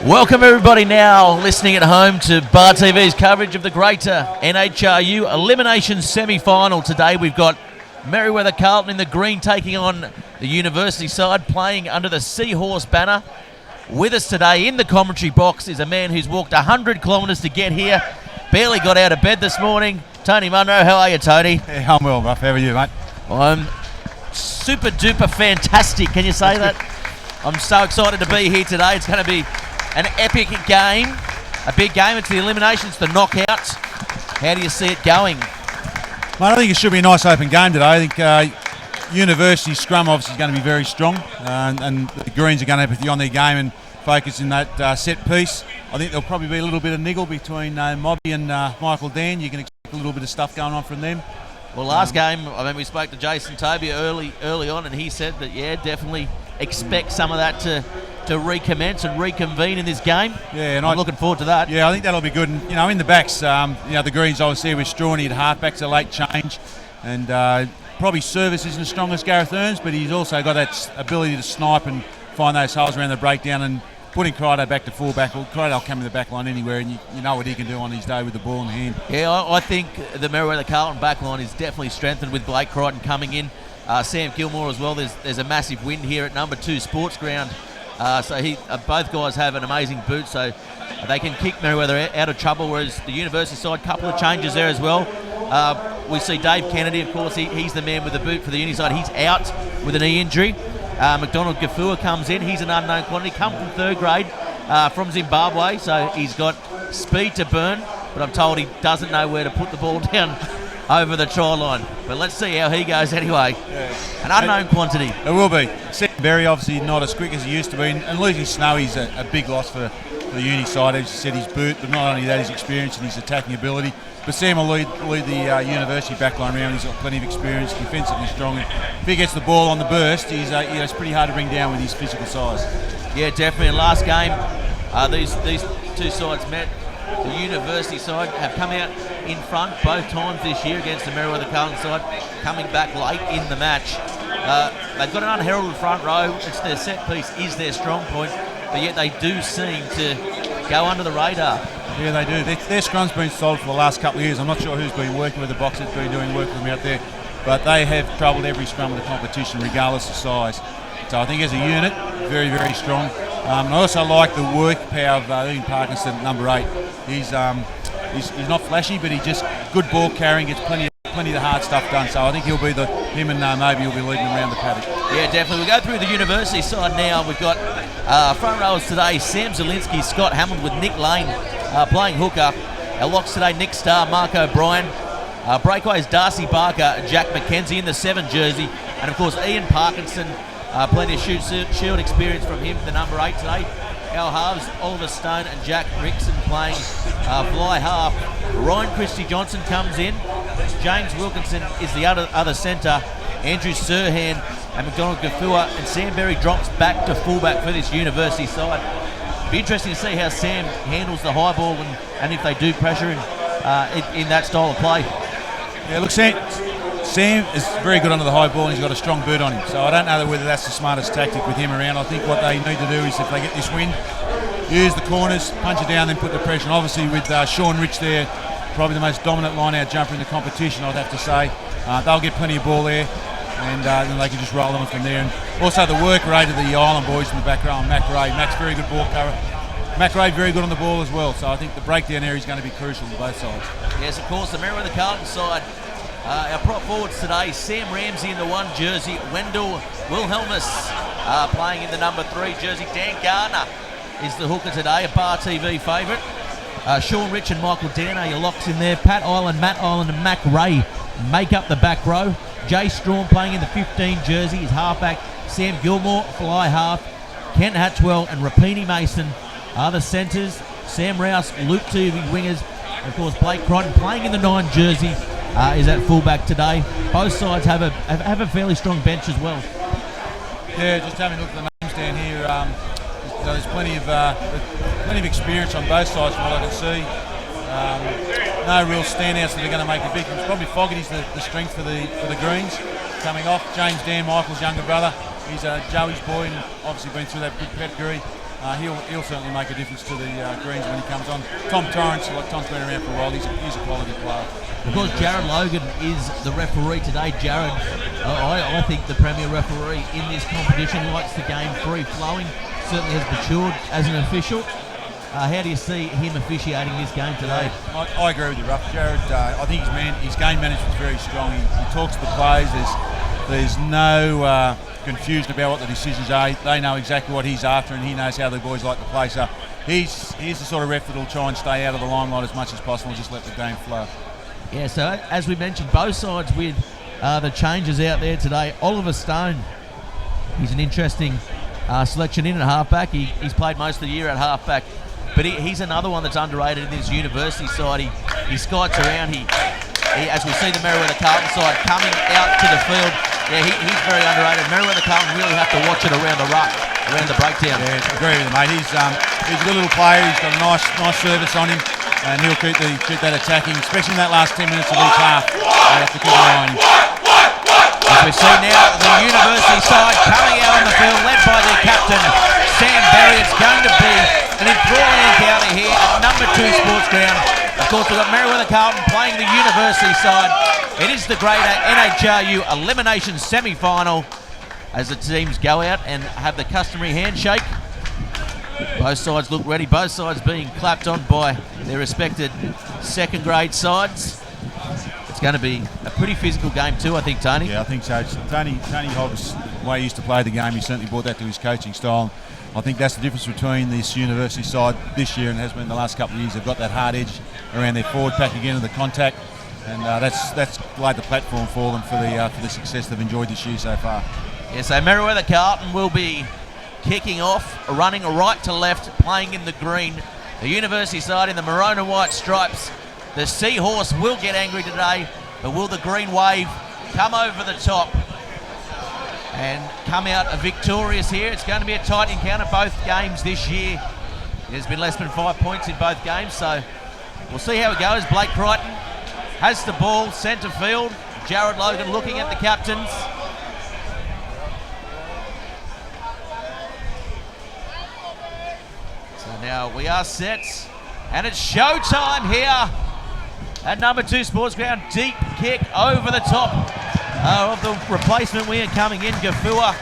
Welcome everybody now listening at home to Bar TV's coverage of the greater NHRU Elimination semi-final. Today we've got Merewether Carlton in the green taking on the University side playing under the Seahorse banner. With us today in the commentary box is a man who's walked 100 kilometres to get here. Barely got out of bed this morning. Tony Munro, how are you, Tony? Yeah, I'm well, Ruff. How are you, mate? I'm super duper fantastic. Can you say that? I'm so excited to be here today. It's going to be an epic game, a big game. It's the elimination, it's the knockouts. How do you see it going? Mate, I think it should be a nice open game today. I think University scrum obviously is going to be very strong, and the Greens are going to have to be on their game and focus in that set piece. I think there'll probably be a little bit of niggle between Mobby and Michael Dan. You can expect a little bit of stuff going on from them. Well, last game, I mean, we spoke to Jason Toby early on, and he said that, yeah, definitely expect some of that to recommence and reconvene in this game. Yeah, and I'm looking forward to that. Yeah, I think that'll be good. And, in the backs, the Greens obviously with Strawny at halfback's a late change, and probably service isn't as strong as Gareth Earns, but he's also got that ability to snipe and find those holes around the breakdown, and putting Crido back to fullback. Well, Crido will come in the back line anywhere, and you know what he can do on his day with the ball in the hand. Yeah, I think the Merewether Carlton back line is definitely strengthened with Blake Crichton coming in. Sam Gilmore as well. There's a massive win here at number 2 Sports Ground. So both guys have an amazing boot, so they can kick Merewether out of trouble, whereas the University side, couple of changes there as well. We see Dave Kennedy, of course, he's the man with the boot for the Uni side. He's out with a knee injury. McDonald Gafua comes in. He's an unknown quantity, come from 3rd grade from Zimbabwe, so he's got speed to burn, but I'm told he doesn't know where to put the ball down over the try line. But let's see how he goes anyway. Yeah. An unknown quantity. It will be. Sam Berry obviously not as quick as he used to be, and losing Snowy's a big loss for the Uni side. As you said, his boot, but not only that, his experience and his attacking ability. But Sam will lead the University backline round. He's got plenty of experience, defensively strong. And if he gets the ball on the burst, it's pretty hard to bring down with his physical size. Yeah, definitely. In last game, these two sides met. The University side have come out in front both times this year against the Merewether Carlton side, coming back late in the match. They've got an unheralded front row. It's their set piece is their strong point, but yet they do seem to go under the radar. Yeah, they do. Their scrum's been solid for the last couple of years. I'm not sure who's been working with the box that's been doing work for them out there, but they have troubled every scrum of the competition regardless of size. So I think as a unit, very, very strong. And I also like the work power of Ian Parkinson at number 8. He's not flashy, but he just good ball carrying, gets plenty of the hard stuff done. So I think him and Moby will be leading around the paddock. Yeah, definitely. We'll go through the University side now. We've got front rowers today: Sam Zielinski, Scott Hammond with Nick Lane playing hooker. Our locks today: Nick Starr, Mark O'Brien. Breakaways: Darcy Barker, Jack McKenzie in the 7 jersey, and of course Ian Parkinson. Plenty of shield experience from him, the number 8 today. Our halves, Oliver Stone and Jack Rickson playing fly half. Ryan Christie Johnson comes in. James Wilkinson is the other centre. Andrew Sirhan and McDonald Gafua, and Sam Berry drops back to fullback for this University side. Be interesting to see how Sam handles the high ball and if they do pressure in that style of play. Yeah, look, Sam is very good under the high ball, and he's got a strong boot on him. So I don't know whether that's the smartest tactic with him around. I think what they need to do is, if they get this win, use the corners, punch it down, then put the pressure on. Obviously with Sean Rich there, probably the most dominant line-out jumper in the competition, I'd have to say. They'll get plenty of ball there, and then they can just roll on from there. And also the work rate of the Island boys in the back row, and Mac Ray. Mac's very good ball cover. Mac Ray very good on the ball as well. So I think the breakdown area is going to be crucial to both sides. Yes, of course, the Merewether Carlton side. Our prop forwards today: Sam Ramsey in the 1 jersey, Wendell Wilhelmus playing in the number 3 jersey. Dan Gardner is the hooker today, a Bar TV favourite. Sean Rich and Michael Dan are your locks in there. Pat Island, Matt Island and Mac Ray make up the back row. Jay Strawn playing in the 15 jersey is halfback. Sam Gilmore, fly half. Kent Hatchwell and Rapini Mason are the centres. Sam Rouse, Luke Tuvey wingers. And of course, Blake Crichton playing in the 9 jersey is at fullback today. Both sides have a fairly strong bench as well. Yeah, just having a look at the names down here, there's plenty of experience on both sides from what I can see. No real standouts that are going to make a big difference. Probably Fogarty's the strength for the Greens coming off. James Dan, Michael's younger brother. He's Joey's boy and obviously been through that big pedigree. He'll certainly make a difference to the Greens when he comes on. Tom Torrance, Tom's been around for a while, he's a quality player. Of course, Jared Logan is the referee today. Jared, I think the premier referee in this competition, likes the game free-flowing, certainly has matured as an official. How do you see him officiating this game today? I agree with you, Ruff. Jared, I think his game management is very strong. He talks to the players. There's no confusion about what the decisions are. They know exactly what he's after, and he knows how the boys like to play. So he's the sort of ref that'll try and stay out of the limelight as much as possible and just let the game flow. Yeah, so as we mentioned, both sides with the changes out there today. Oliver Stone, he's an interesting selection in at halfback. He's played most of the year at halfback, but he's another one that's underrated in this university side. He skites around. He as we see the Merewether Carlton side coming out to the field. Yeah, he's very underrated. Merewether Carlton really have to watch it around the ruck, around the breakdown. Yeah, I agree with you, mate. He's a good little player. He's got a nice service on him, and he'll keep that attacking, especially in that last 10 minutes of each half. They have to keep an eye on him. As we see now, the university side coming out on the field, led by their captain, Sam Berry. It's going to be an enthralling encounter here at number 2 Sports Ground. Of course, we've got Merewether Carlton playing the university side. It is the greater NHRU Elimination semi-final as the teams go out and have the customary handshake. Both sides look ready, both sides being clapped on by their respected second grade sides. It's going to be a pretty physical game too, I think, Tony. Yeah, I think so. Tony Hobbs, the way he used to play the game, he certainly brought that to his coaching style. I think that's the difference between this university side this year and has been the last couple of years. They've got that hard edge around their forward pack again and the contact, and that's laid the platform for them for the success they've enjoyed this year so far. Yeah, so Merewether Carlton will be kicking off, running right to left, playing in the green. The university side in the maroon and white stripes. The Seahorse will get angry today, but will the green wave come over the top and come out victorious here? It's going to be a tight encounter both games this year. There's been less than 5 points in both games, so we'll see how it goes. Blake Crichton has the ball, centre field. Jared Logan looking at the captains. So now we are set, and it's showtime here at number 2 Sports Ground. Deep kick over the top of the replacement winger coming in, Gafua.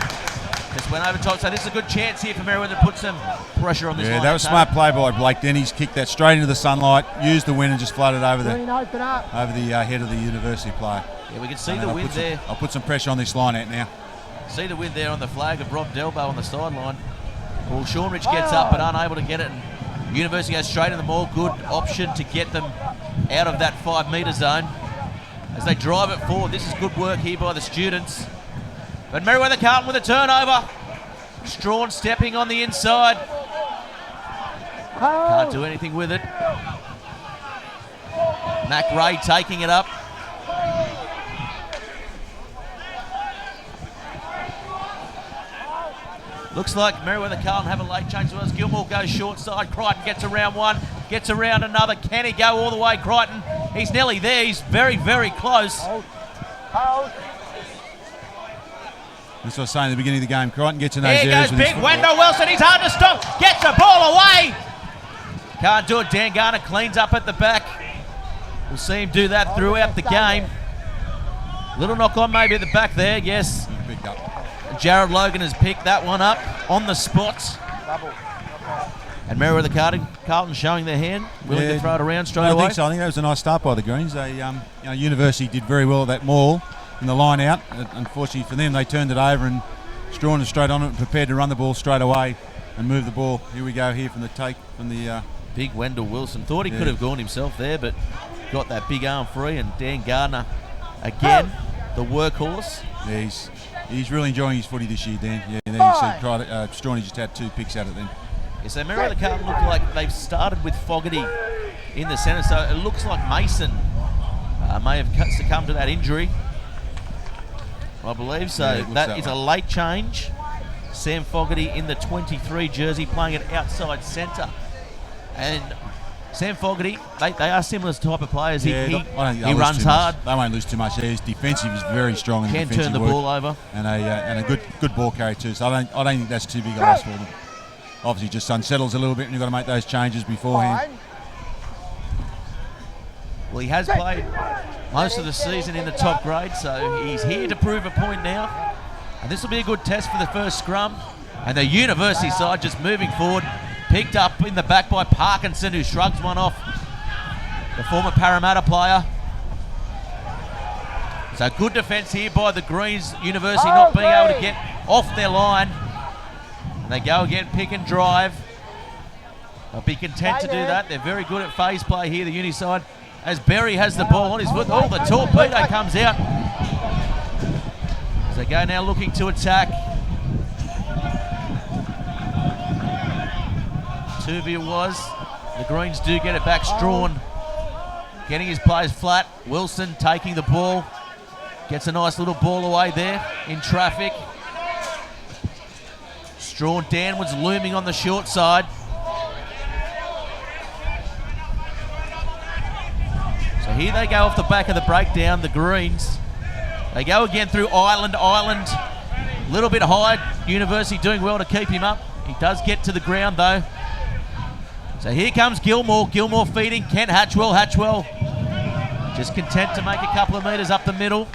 Just went over top, so this is a good chance here for Merewether to put some pressure on this line. Yeah, that was smart play by Blake. Then he's kicked that straight into the sunlight, used the wind and just floated over the head of the university player. Yeah, we can see the wind there. I'll put some pressure on this line out now. See the wind there on the flag of Rob Delbo on the sideline. Well, Seanrich gets up but unable to get it, and University goes straight in the maul. Good option to get them out of that 5 metre zone as they drive it forward. This is good work here by the students. But Merewether Carlton with a turnover. Strawn stepping on the inside. Can't do anything with it. Mac Ray taking it up. Looks like Merewether Carlton have a late change to us. Gilmore goes short side. Crichton gets around one, gets around another. Can he go all the way, Crichton? He's nearly there. He's very, very close. That's what I was saying at the beginning of the game. Crichton gets in those areas. There goes big. Wendell Wilson. He's hard to stop. Gets the ball away. Can't do it. Dan Garner cleans up at the back. We'll see him do that throughout the game. Little knock on maybe at the back there. Yes. Picked up. Jared Logan has picked that one up on the spot. And Merewether Carlton showing their hand, willing to throw it around straight away. I think so. I think that was a nice start by the Greens. They, University did very well at that maul in the line out. Unfortunately for them, they turned it over and Strawn is straight on it and prepared to run the ball straight away and move the ball. Here we go here from the take from the big Wendell Wilson. Thought he could have gone himself there, but got that big arm free. And Dan Gardner again, the workhorse. Yeah, he's really enjoying his footy this year, Dan. Yeah, and then you see Strawny just had 2 picks at it then. Yeah, so Merewether Carlton look like they've started with Fogarty in the centre, so it looks like Mason may have succumbed to that injury, I believe. So yeah, that is a late change. Sam Fogarty in the 23 jersey playing at outside centre. And Sam Fogarty, they are similar type of players. He runs hard. They won't lose too much. His defensive is very strong. In can turn the ball over. And a good ball carry too. So I don't think that's too big a loss for them. obviously just unsettles a little bit and you've got to make those changes beforehand. Well, he has played most of the season in the top grade, so he's here to prove a point now. And this will be a good test for the first scrum. And the University side just moving forward. Picked up in the back by Parkinson, who shrugs one off. The former Parramatta player. So good defence here by the Greens. University not being able to get off their line. And they go again, pick and drive. They'll be content to do that. They're very good at phase play here, the Uni side. As Berry has the ball on his foot. Oh, the torpedo comes out. As they go now looking to attack. Tuvia was. The Greens do get it back. Strawn getting his players flat. Wilson taking the ball. Gets a nice little ball away there in traffic. Strawn, Danwood's looming on the short side. So here they go off the back of the breakdown, the Greens. They go again through Island. Island, a little bit high. University doing well to keep him up. He does get to the ground though. So here comes Gilmore. Gilmore feeding Kent Hatchwell. Hatchwell just content to make a couple of metres up the middle.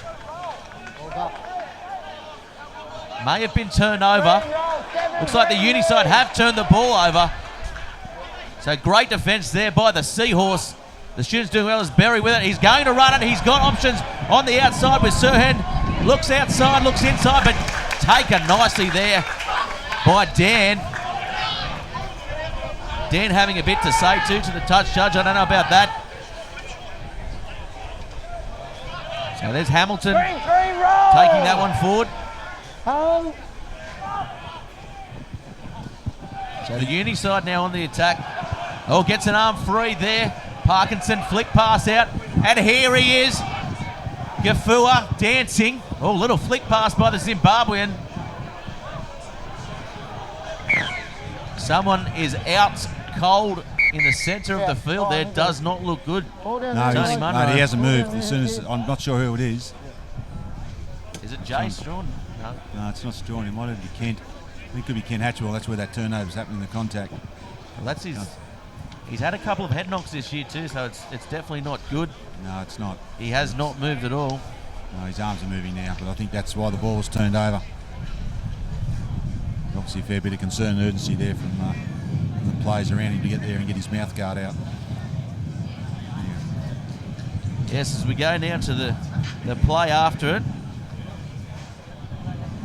May have been turned over. Looks like the Uni side have turned the ball over. So great defence there by the Seahorse. The student's doing well as Berry with it. He's going to run it. He's got options on the outside with Sirhan. Looks outside, looks inside, but taken nicely there by Dan. Dan having a bit to say too to the touch judge. I don't know about that. So there's Hamilton taking that one forward. So the Uni side now on the attack. Oh, gets an arm free there. Parkinson flick pass out, and here he is. Gafua dancing. Oh, little flick pass by the Zimbabwean. Someone is out cold in the centre of the field there. Does not look good. No, he hasn't moved. As soon as I'm not sure who it is. Is it Jay Strawn? No, it's not Strawn. It might have been Kent. I think it could be Kent Hatchwell. That's where that turnover's happening, the contact. Well, that's his. He's had a couple of head knocks this year too, so it's definitely not good. No, it's not. He has not moved at all. No, his arms are moving now, but I think that's why the ball was turned over. Obviously a fair bit of concern and urgency there from the players around him to get there and get his mouth guard out. Yes, as we go now to the play after it.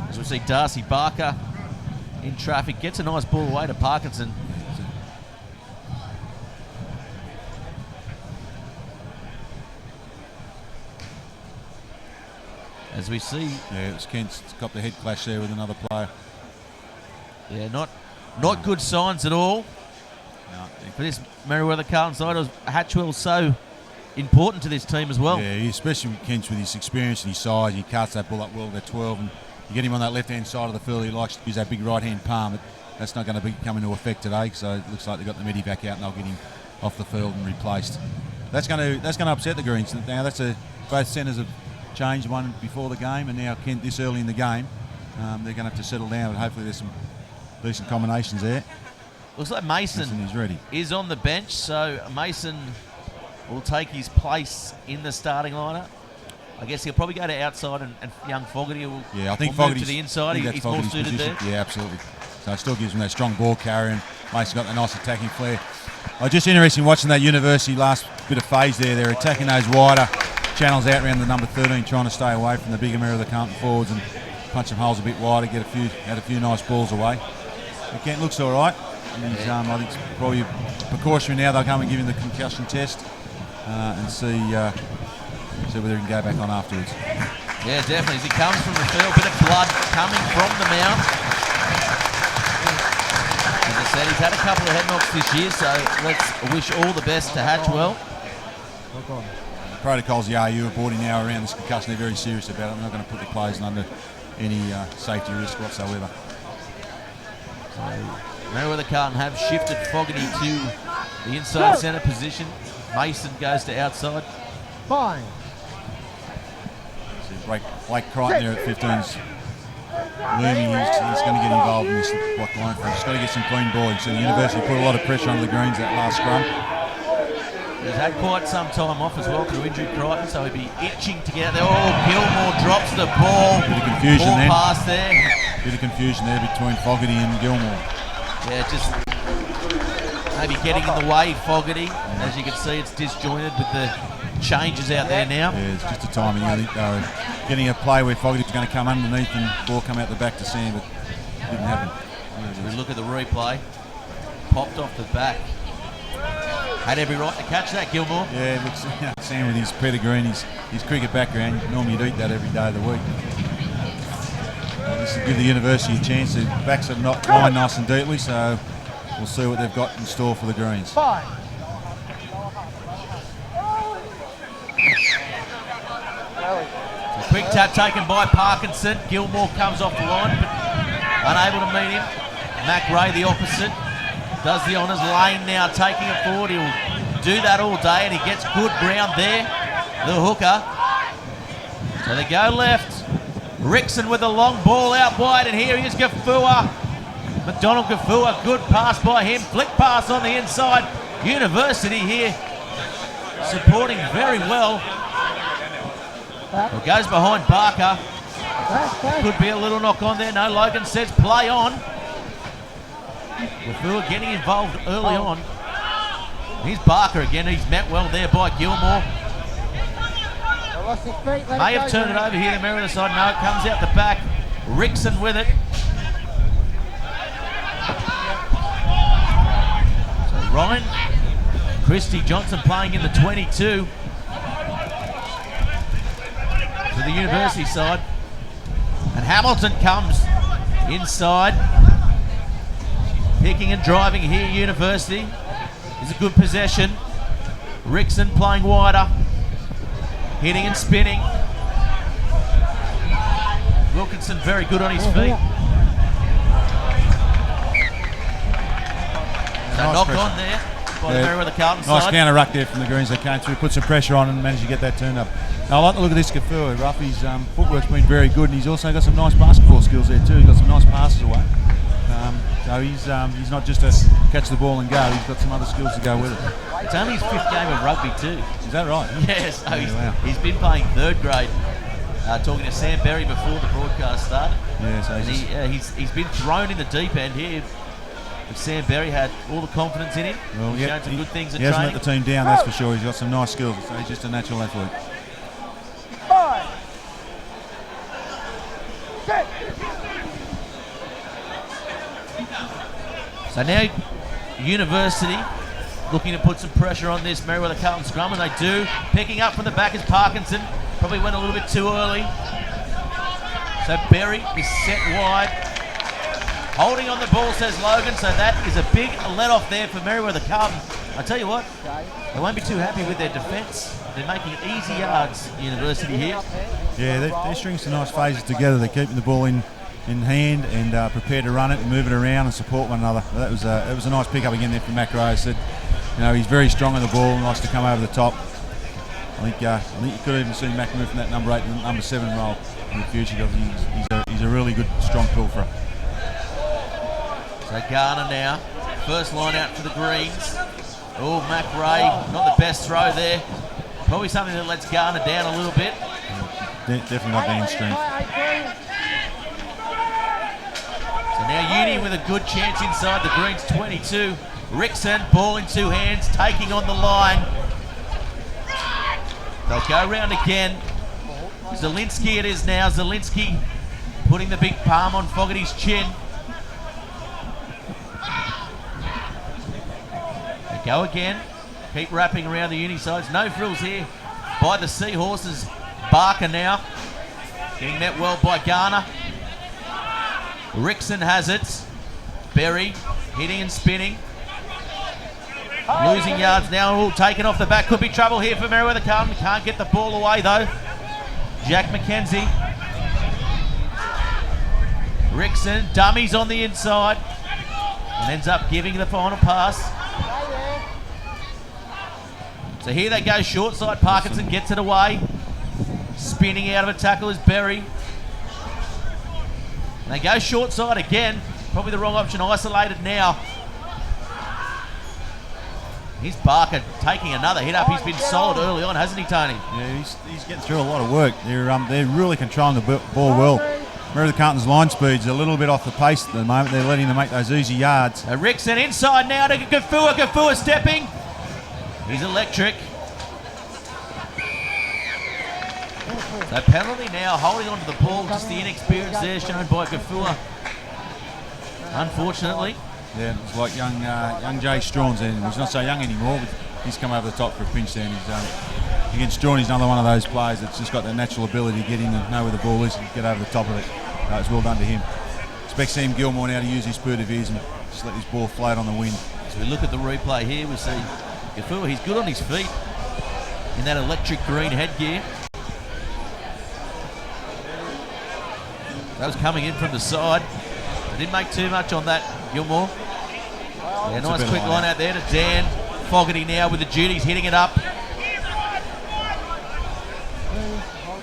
As we see Darcy Barker in traffic, gets a nice ball away to Parkinson. As we see, yeah, it was Kent's got the head clash there with another player. Yeah, not good signs at all. No. For this Merewether Carlton side, Hatchwell's so important to this team as well. Yeah, especially with Kent with his experience and his size. He carts that ball up well at 12, and you get him on that left-hand side of the field. He likes to use that big right-hand palm, but that's not going to come into effect today. So it looks like they've got the medivac out, and they'll get him off the field and replaced. That's going to upset the Greens. Now both centres have changed, one before the game, and now Kent this early in the game. They're going to have to settle down, but hopefully there's some decent combinations there. Looks like Mason is on the bench, so Mason will take his place in the starting lineup. I guess he'll probably go to outside, and young Fogarty will, I think move to the inside. He's more suited there. Yeah, absolutely. So it still gives him that strong ball carrier, and Mason's got the nice attacking flair. I was just interested in watching that University last bit of phase there. They're attacking those wider channels out around the number 13, trying to stay away from the bigger Merewether Carlton forwards and punch some holes a bit wider, get a few nice balls away. But Kent looks all right. He's, I think it's probably precautionary now. They'll come and give him the concussion test and see whether he can go back on afterwards. Yeah, definitely. As he comes from the field, bit of blood coming from the mouth. As I said, he's had a couple of head knocks this year, so let's wish all the best to Hatchwell. The protocols the RU are boarding now around this concussion. They're very serious about it. They're not going to put the players under any safety risk whatsoever. So Merewether Carlton have shifted Fogarty to the inside centre position. Mason goes to outside. Fine. Blake Crichton there at 15's Loomy, he's going to get involved in this block line. He's got to get some clean balling. So the University put a lot of pressure on the Greens that last scrum. He's had quite some time off as well through injury, Crichton, so he'll be itching to get out there. Oh, Gilmore drops the ball. Bit of confusion ball then. pass there. Bit of confusion there between Fogarty and Gilmore. Yeah, just maybe getting in the way, Fogarty. As you can see, it's disjointed with the changes out there now. Yeah, it's just a timing. I think they were getting a play where Fogarty was going to come underneath and ball come out the back to Sam, but it didn't happen. We look at the replay. Popped off the back. Had every right to catch that, Gilmore. Yeah, but Sam with his pedigree and his cricket background, normally you'd eat that every day of the week. This will give the University a chance. The backs are not lying nice and deeply, so we'll see what they've got in store for the Greens. A quick tap taken by Parkinson. Gilmore comes off the line, but unable to meet him. Mac Ray, the opposite, does the honours. Lane now taking it forward. He'll do that all day, and he gets good ground there, the hooker. So they go left. Rickson with a long ball out wide, and here he is, Gafua. McDonald Gafua, good pass by him. Flick pass on the inside. University here supporting very well. Well, goes behind Barker. Could be a little knock on there. No, Logan says play on. Gafua getting involved early on. Here's Barker again. He's met well there by Gilmore. May have turned it over here to Merewether side. No, it comes out the back. Rickson with it. So Ryan Christie Johnson playing in the 22 to the University side. And Hamilton comes inside. Picking and driving here, University. Is a good possession. Rickson playing wider. Hitting and spinning. Wilkinson very good on his feet. So Nice knock pressure. on there by the Merewether Carlton Nice side. counter ruck there from the Greens. They came through, put some pressure on and managed to get that turned up. Now I like to look at this Gafua. Ruffy's footwork's been very good, and he's also got some nice basketball skills there too. He's got some nice passes away. So he's not just a catch the ball and go. He's got some other skills to go with it. It's only his 5th game of rugby too. Is that right? Yes, so wow. he's been playing 3rd grade. Talking to Sam Berry before the broadcast started. Yeah, so And he's been thrown in the deep end here. But Sam Berry had all the confidence in him. well, He's shown some good things at he hasn't training. let the team down, that's for sure. He's got some nice skills. So he's just a natural athlete. So now University looking to put some pressure on this Merewether Carlton scrum, and they do. Picking up from the back is Parkinson. Probably went a little bit too early. So Berry is set wide. Holding on the ball, says Logan, so that is a big let-off there for Merewether Carlton. I tell you what, they won't be too happy with their defence. They're making easy yards, University here. Yeah, they're stringing some nice phases together. They're keeping the ball in hand and prepared to run it and move it around and support one another. That was a nice pick-up again there from Mac Rose. Said, he's very strong on the ball and likes to come over the top. I think you could even see Mac move from that number 8 to the number 7 role in the future because he's a really good, strong pilferer. So Garner now, first line out for the Greens. Oh, Mac Ray, not the best throw there. Probably something that lets Garner down a little bit. Definitely not gain strength. So now Uni with a good chance inside the Greens 22. Rickson, ball in 2 hands, taking on the line. They'll go round again. Zielinski it is now. Zielinski putting the big palm on Fogarty's chin. They go again. Keep wrapping around the Uni sides. No frills here by the Seahorses. Barker now. Getting met well by Garner. Rickson has it. Berry hitting and spinning. Losing yards now, all taken off the back. Could be trouble here for Merewether Carlton. Can't get the ball away though. Jack McKenzie. Rickson, dummies on the inside. And ends up giving the final pass. So here they go, short side. Parkinson gets it away. Spinning out of a tackle is Berry. And they go short side again. Probably the wrong option. Isolated now. Here's Barker taking another hit up. He's been solid early on, hasn't he, Tony? Yeah, he's getting through a lot of work. They're really controlling the ball well. Merewether Carlton's line speed's a little bit off the pace at the moment. They're letting them make those easy yards. Rickson inside now to Kafua. Kafua stepping. He's electric. So penalty now, holding onto the ball. Just the inexperience there shown by Kafua. Unfortunately. Yeah, it's like young Jay Strawn's in. He's not so young anymore, but he's come over the top for a pinch there. And against Strawn, he's another one of those players that's just got the natural ability to get in and know where the ball is and get over the top of it. It's well done to him. Expect Sam Gilmore now to use his spurt of his and just let his ball float on the wind. As we look at the replay here, we see Kafua, he's good on his feet in that electric green headgear. That was coming in from the side. They didn't make too much on that, Gilmore. Yeah, nice quick line out there to Dan. Fogarty now with the duties, hitting it up.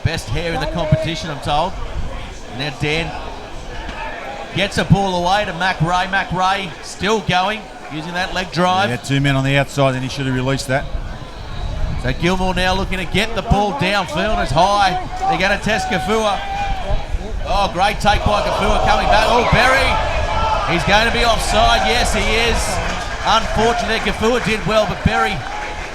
Best hair in the competition, I'm told. Now Dan gets a ball away to Mac Ray. Mac Ray still going, using that leg drive. He had two men on the outside and he should have released that. So Gilmore now looking to get the ball downfield as high. They're going to test Kafua. Oh, great take by Kafua coming back. Oh, Berry. He's going to be offside. Yes, he is. Unfortunately, Kafua did well, but Berry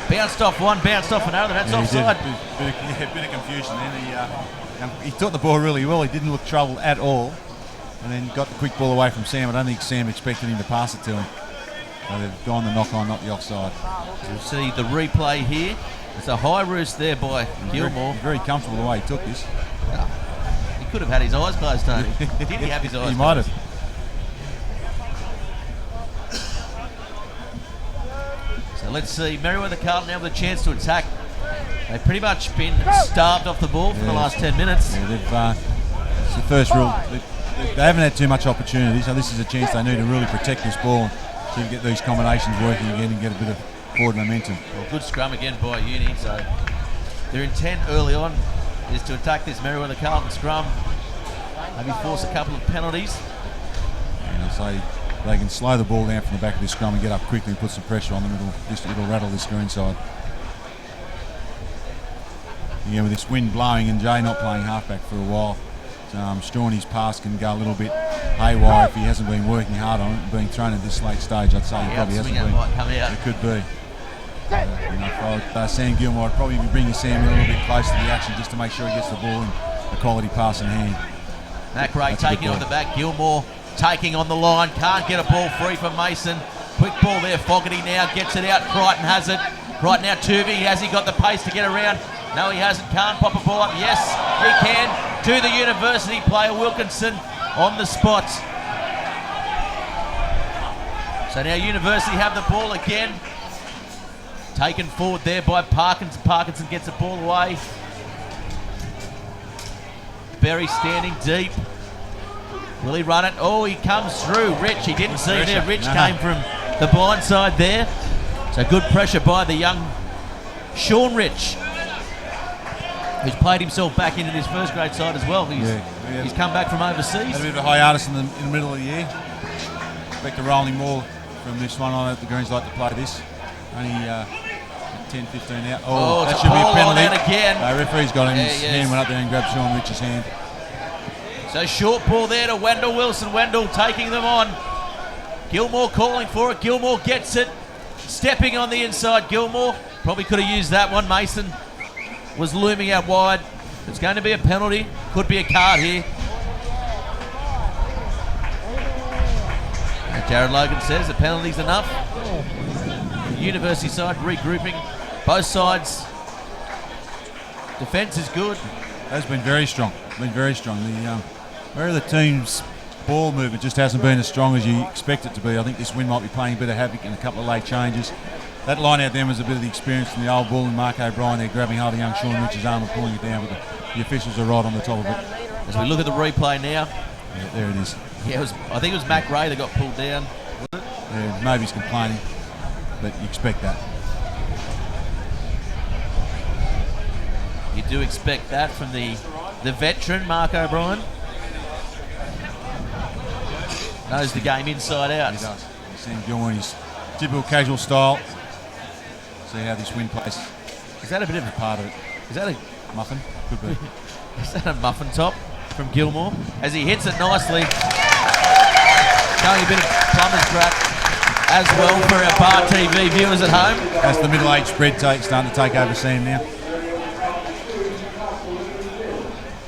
bounced off one, bounced off another. That's offside. A bit of confusion then. He took the ball really well. He didn't look troubled at all. And then got the quick ball away from Sam. I don't think Sam expected him to pass it to him. So they've gone the knock on, not the offside. You'll see the replay here. It's a high roost there by Gilmore. Very comfortable the way he took this. He could have had his eyes closed, Tony. Did he have his eyes closed? He might have. So let's see. Merewether Carlton now with a chance to attack. They've pretty much been starved off the ball for the last 10 minutes. Yeah, it's the first rule. They haven't had too much opportunity, so this is a chance they need to really protect this ball so you can get these combinations working again and get a bit of forward momentum. Well, good scrum again by Uni. So their intent early on is to attack this Merewether Carlton scrum, maybe force a couple of penalties. And I'll say they can slow the ball down from the back of this scrum and get up quickly and put some pressure on them. It'll rattle this screen side. Again, with this wind blowing and Jay not playing halfback for a while, Strawny's pass can go a little bit haywire if he hasn't been working hard on it and being thrown at this late stage. I'd say he probably hasn't been. Might come out. It could be. If I was Sam Gilmore, I'd probably be bringing Sam a little bit closer to the action just to make sure he gets the ball in a quality pass in hand. Mac Ray taking on the back. Gilmore taking on the line. Can't get a ball free from Mason. Quick ball there. Fogarty now gets it out. Crichton has it. Right now Tuvey. Has he got the pace to get around? No, he hasn't. Can't pop a ball up. Yes, he can. To the University player Wilkinson on the spot. So now University have the ball again. Taken forward there by Parkinson. Parkinson gets the ball away. Berry standing deep. Will he run it? Oh, he comes through. Rich, he didn't see there. Rich came from the blind side there. So good pressure by the young Sean Rich, who's played himself back into this first grade side as well. He's come back from overseas. Had a bit of a hiatus in the middle of the year. Expect a rolling more from this one. I hope the Greens like to play this. Only 10-15 out. Oh, that should be a penalty. Again. Referee's got him. His hand went up there and grabbed Sean Rich's hand. So short ball there to Wendell Wilson. Wendell taking them on. Gilmore calling for it. Gilmore gets it. Stepping on the inside, Gilmore. Probably could have used that one. Mason was looming out wide. It's going to be a penalty. Could be a card here. And Jared Logan says the penalty's enough. The University side regrouping. Both sides. Defence is good. That's been very strong. The team's ball movement just hasn't been as strong as you expect it to be. I think this wind might be playing a bit of havoc in a couple of late changes. That line out there was a bit of the experience from the old bull and Mark O'Brien there grabbing hold of young Sean Rich's arm and pulling it down, but the officials are right on the top of it. As we look at the replay now. Yeah, there it is. Yeah, I think it was Mac Ray that got pulled down. Was it? Yeah, maybe he's complaining, but you expect that. You do expect that from the veteran, Mark O'Brien. Knows the game inside out. He does. Sam Gilmore in his typical casual style. See how this win plays. Is that a bit of a part of it? Is that a muffin? Could be. Is that a muffin top from Gilmore? As he hits it nicely. Showing a bit of plumber's crack as well for our Bar TV viewers at home. That's the middle-aged spread starting to take over Sam now.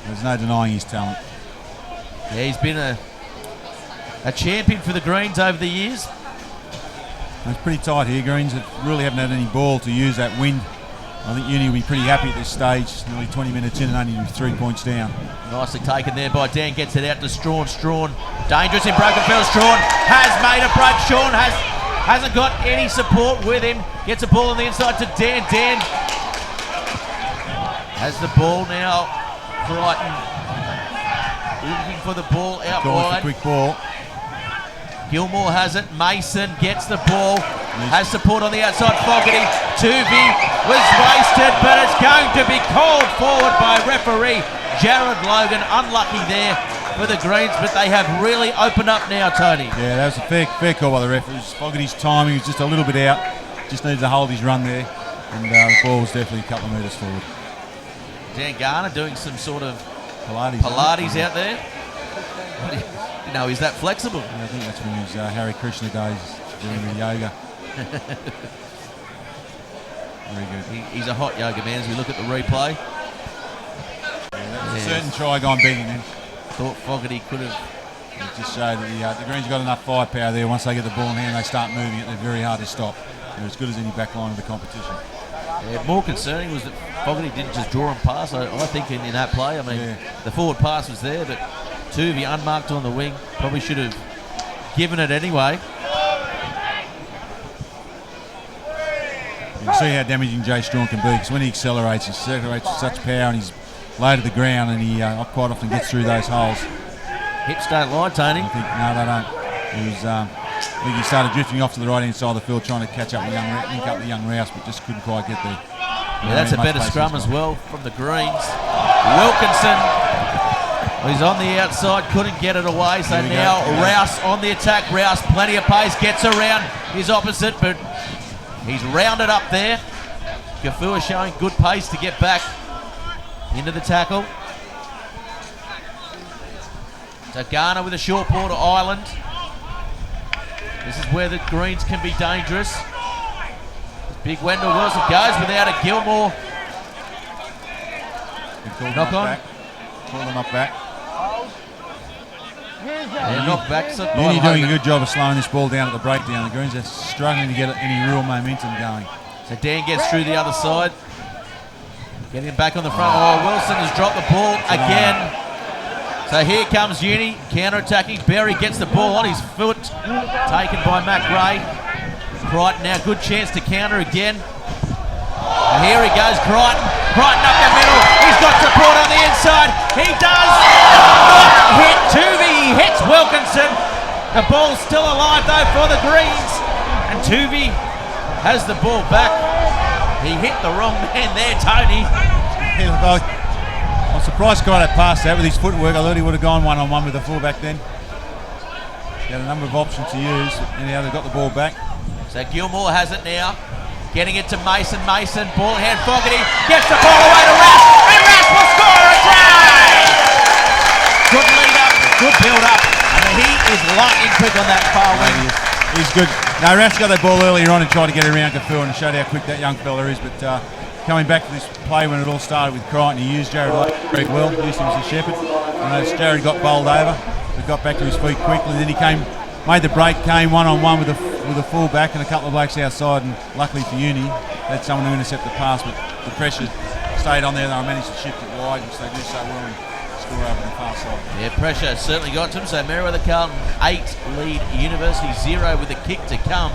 There's no denying his talent. Yeah, he's been a champion for the Greens over the years. It's pretty tight here. Greens really haven't had any ball to use that wind. I think Uni will be pretty happy at this stage. Nearly 20 minutes in and only 3 points down. Nicely taken there by Dan. Gets it out to Strawn. Strawn dangerous in broken field. Strawn has made a break. Sean hasn't got any support with him. Gets a ball on the inside to Dan. Dan has the ball now. Crichton looking for the ball out wide. Quick ball. Gilmore has it. Mason gets the ball. Has support on the outside. Fogarty. Tuvey was wasted, but it's going to be called forward by referee Jared Logan. Unlucky there for the Greens, but they have really opened up now, Tony. Yeah, that was a fair call by the referees. Fogarty's timing was just a little bit out. Just needed to hold his run there, and the ball was definitely a couple of metres forward. Dan Garner doing some sort of Pilates out there. You know, he's that flexible. Yeah, I think that's from his Hare Krishna days doing the yoga. Very good. He's a hot yoga man as we look at the replay. Yeah, a certain try gone begging him. Thought Fogarty could have. It just showed that the Greens got enough firepower there. Once they get the ball in hand, they start moving it. They're very hard to stop. They're as good as any back line of the competition. Yeah, more concerning was that Fogarty didn't just draw and pass. I think in that play, I mean, the forward pass was there, but Tuvey unmarked on the wing. Probably should have given it anyway. You can see how damaging Jay Strawn can be, because when he accelerates with such power and he's low to the ground, and he quite often gets through those holes. Hips don't lie, Tony. No, they don't. I think he started drifting off to the right-hand side of the field, trying to catch up with link up with young Rouse, but just couldn't quite get there. Yeah, that's a better scrum as well from the Greens. Wilkinson, he's on the outside, couldn't get it away, so now Rouse on the attack. Rouse, plenty of pace, gets around his opposite, but he's rounded up there. Gafua showing good pace to get back into the tackle. So Garner with a short ball to Ireland. This is where the Greens can be dangerous. Big Wendell Wilson goes without a Gilmore. Knock on. Call them up back. Yeah, knock back. Uni doing a good job of slowing this ball down at the breakdown. The Greens are struggling to get any real momentum going. So Dan gets through the other side. Getting him back on the front. Oh, Wilson has dropped the ball again. So here comes Uni, counter-attacking. Berry gets the ball on his foot, taken by Mac Ray. Crichton now, good chance to counter again. And here he goes, Crichton. Crichton up the middle. He's got support on the inside. He does not hit Tuvey. He hits Wilkinson. The ball's still alive though for the Greens. And Tuvey has the ball back. He hit the wrong man there, Tony. I'm surprised Scott had passed that with his footwork. I thought he would have gone one-on-one with the fullback then. He had a number of options to use, and now they've got the ball back. So Gilmore has it now. Getting it to Mason. Mason, ball hand, Fogarty. Gets the ball away to Rouse. And Rouse will score a try! Good lead up, good build up. I mean, he is lightning quick on that far wing. He's good. Now, Rouse got that ball earlier on and tried to get it around Gafua and showed how quick that young fella is, but coming back to this play when it all started with Crichton, he used Jared very well, used him as a shepherd. And as Jared got bowled over, but got back to his feet quickly. Then he made the break, came one-on-one with a full back and a couple of blokes outside, and luckily for Uni, they had someone who intercepted the pass, but the pressure stayed on there. They managed to shift it wide, which they do so well and score over the far side. Yeah, pressure certainly got to him. So Merewether Carlton 8 lead University 0 with a kick to come.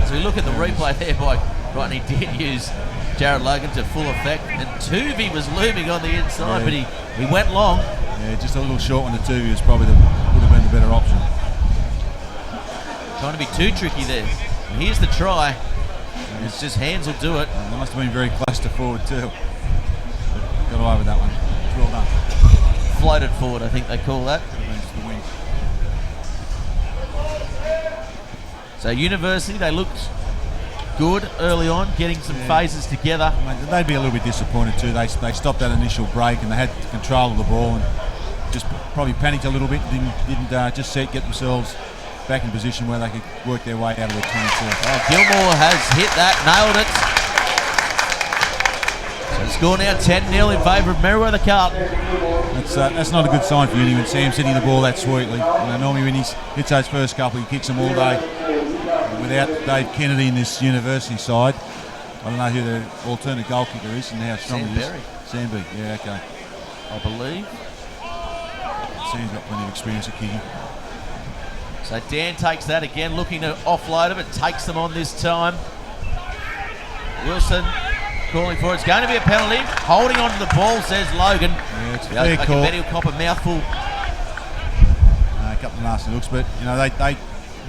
As we look at the replay there by Crichton, he did use Jared Logan to full effect, and Tuvey was looming on the inside, but he went long. Yeah, just a little short one to Tuvey was probably would have been the better option. Trying to be too tricky there. And here's the try. It's just hands will do it. They must have been very close to forward too. But got away with that one. Well done. Floated forward, I think they call that. So University, they looked good early on, getting some phases together. They'd be a little bit disappointed too. They stopped that initial break and they had control of the ball and just probably panicked a little bit. Didn't just get themselves back in position where they could work their way out of the 22. Gilmore has hit that, nailed it. So the score now 10-0 in favour of Merewether Carlton. That's not a good sign for Uni when Sam's hitting the ball that sweetly. Normally when he hits those first couple, he kicks them all day. Without Dave Kennedy in this University side, I don't know who the alternate goal kicker is and how strong he is. Samby, yeah, okay. I believe. Sam's got plenty of experience at kicking. So Dan takes that again, looking to offload it, but takes them on this time. Wilson calling for it. It's going to be a penalty. Holding on to the ball, says Logan. Yeah, it's a fair call. He'll cop a mouthful. A couple of nasty looks, but they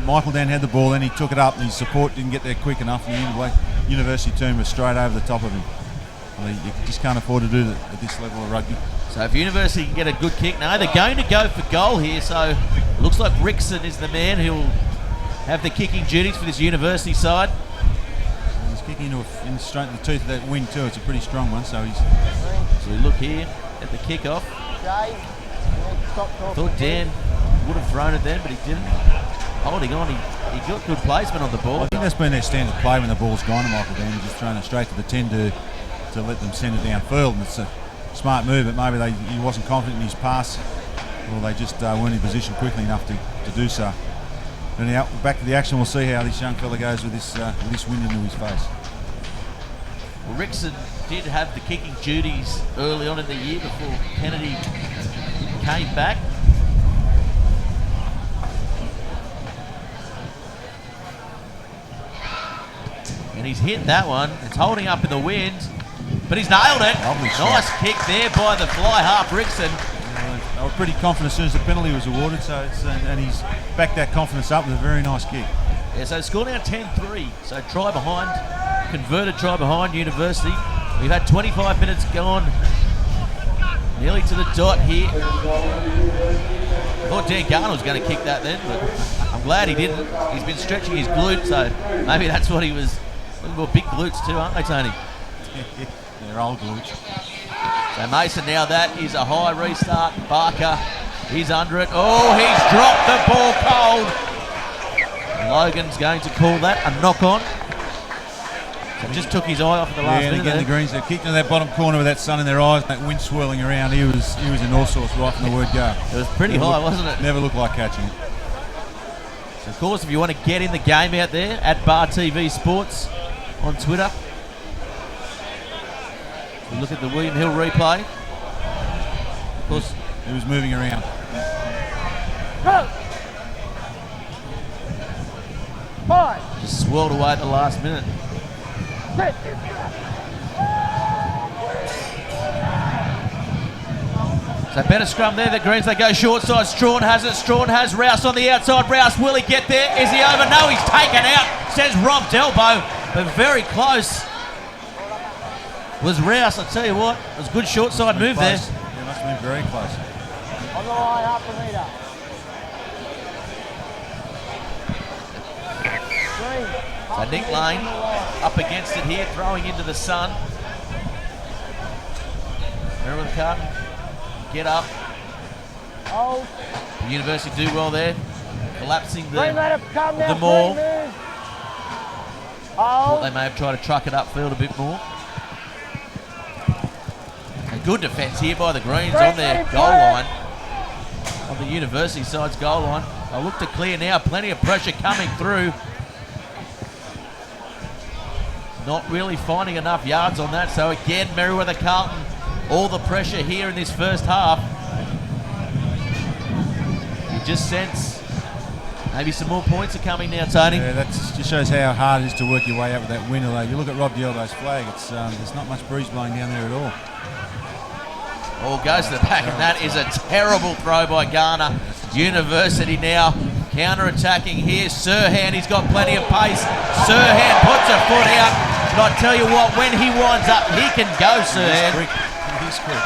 Michael Dan had the ball, then he took it up, and his support didn't get there quick enough, and the University team was straight over the top of him. Well, you just can't afford to do that at this level of rugby. So if University can get a good kick, no, they're going to go for goal here, so it looks like Rickson is the man who'll have the kicking duties for this University side. He's kicking in straight to the tooth of that wing too. It's a pretty strong one, so he's... So we look here at the kick-off. Thought Dan would have thrown it then, but he didn't. Holding on, he got good placement on the ball. I think that's been their standard play when the ball's gone to Michael Dan. He's just thrown it straight to the 10 to let them send it downfield, and it's a smart move, but maybe he wasn't confident in his pass, or they just weren't in position quickly enough to do so. Anyhow, back to the action. We'll see how this young fella goes with this wind into his face. Well, Rickson did have the kicking duties early on in the year before Kennedy came back. And he's hit that one. It's holding up in the wind, but he's nailed it. Nice kick there by the fly half Rickson. They were pretty confident as soon as the penalty was awarded, so and he's backed that confidence up with a very nice kick. Yeah, so score now 10-3. So try behind, converted try behind University. We've had 25 minutes gone, nearly to the dot here. I thought Dan Garner was going to kick that then, but I'm glad he didn't. He's been stretching his glute, so maybe that's what he was looking for. Big glutes too, aren't they, Tony? They're old glutes. So Mason, now that is a high restart. Barker, he's under it. Oh, he's dropped the ball cold. And Logan's going to call that a knock on. So just took his eye off at the last minute. And again, the Greens, they're kicked into that bottom corner with that sun in their eyes, that wind swirling around. He was in all sorts right from the word go. It was pretty high, wasn't it? Never looked like catching it. So of course, if you want to get in the game out there, at Bar TV Sports on Twitter. We look at the William Hill replay. Of course, he was moving around. Just swirled away at the last minute. So better scrum there, the Greens, they go short side. Strawn has it, Strawn has Rouse on the outside. Rouse, will he get there? Is he over? No, he's taken out, says Rob Delbo, but very close was Rouse. I tell you what, it was a good short side move there. Yeah, must have been very close. On the line, up Anita. So Nick Lane up against it here, throwing into the sun. Merewether Carlton, get up. Oh. The University do well there, collapsing the Now, maul. Oh. Thought they may have tried to truck it upfield a bit more. A good defence here by the Greens on their goal line, on the University side's goal line. They'll look to clear now, plenty of pressure coming through. Not really finding enough yards on that, so again, Merewether Carlton, all the pressure here in this first half. You just sense maybe some more points are coming now, Tony. Yeah, that just shows how hard it is to work your way out with that wind. You look at Rob Dialbo's flag, it's there's not much breeze blowing down there at all. Oh, goes to the back, and that is a terrible throw by Garner. University now counter-attacking here. Sirhan, he's got plenty of pace. Sirhan puts a foot out. But I tell you what, when he winds up, he can go, Sirhan. He's quick.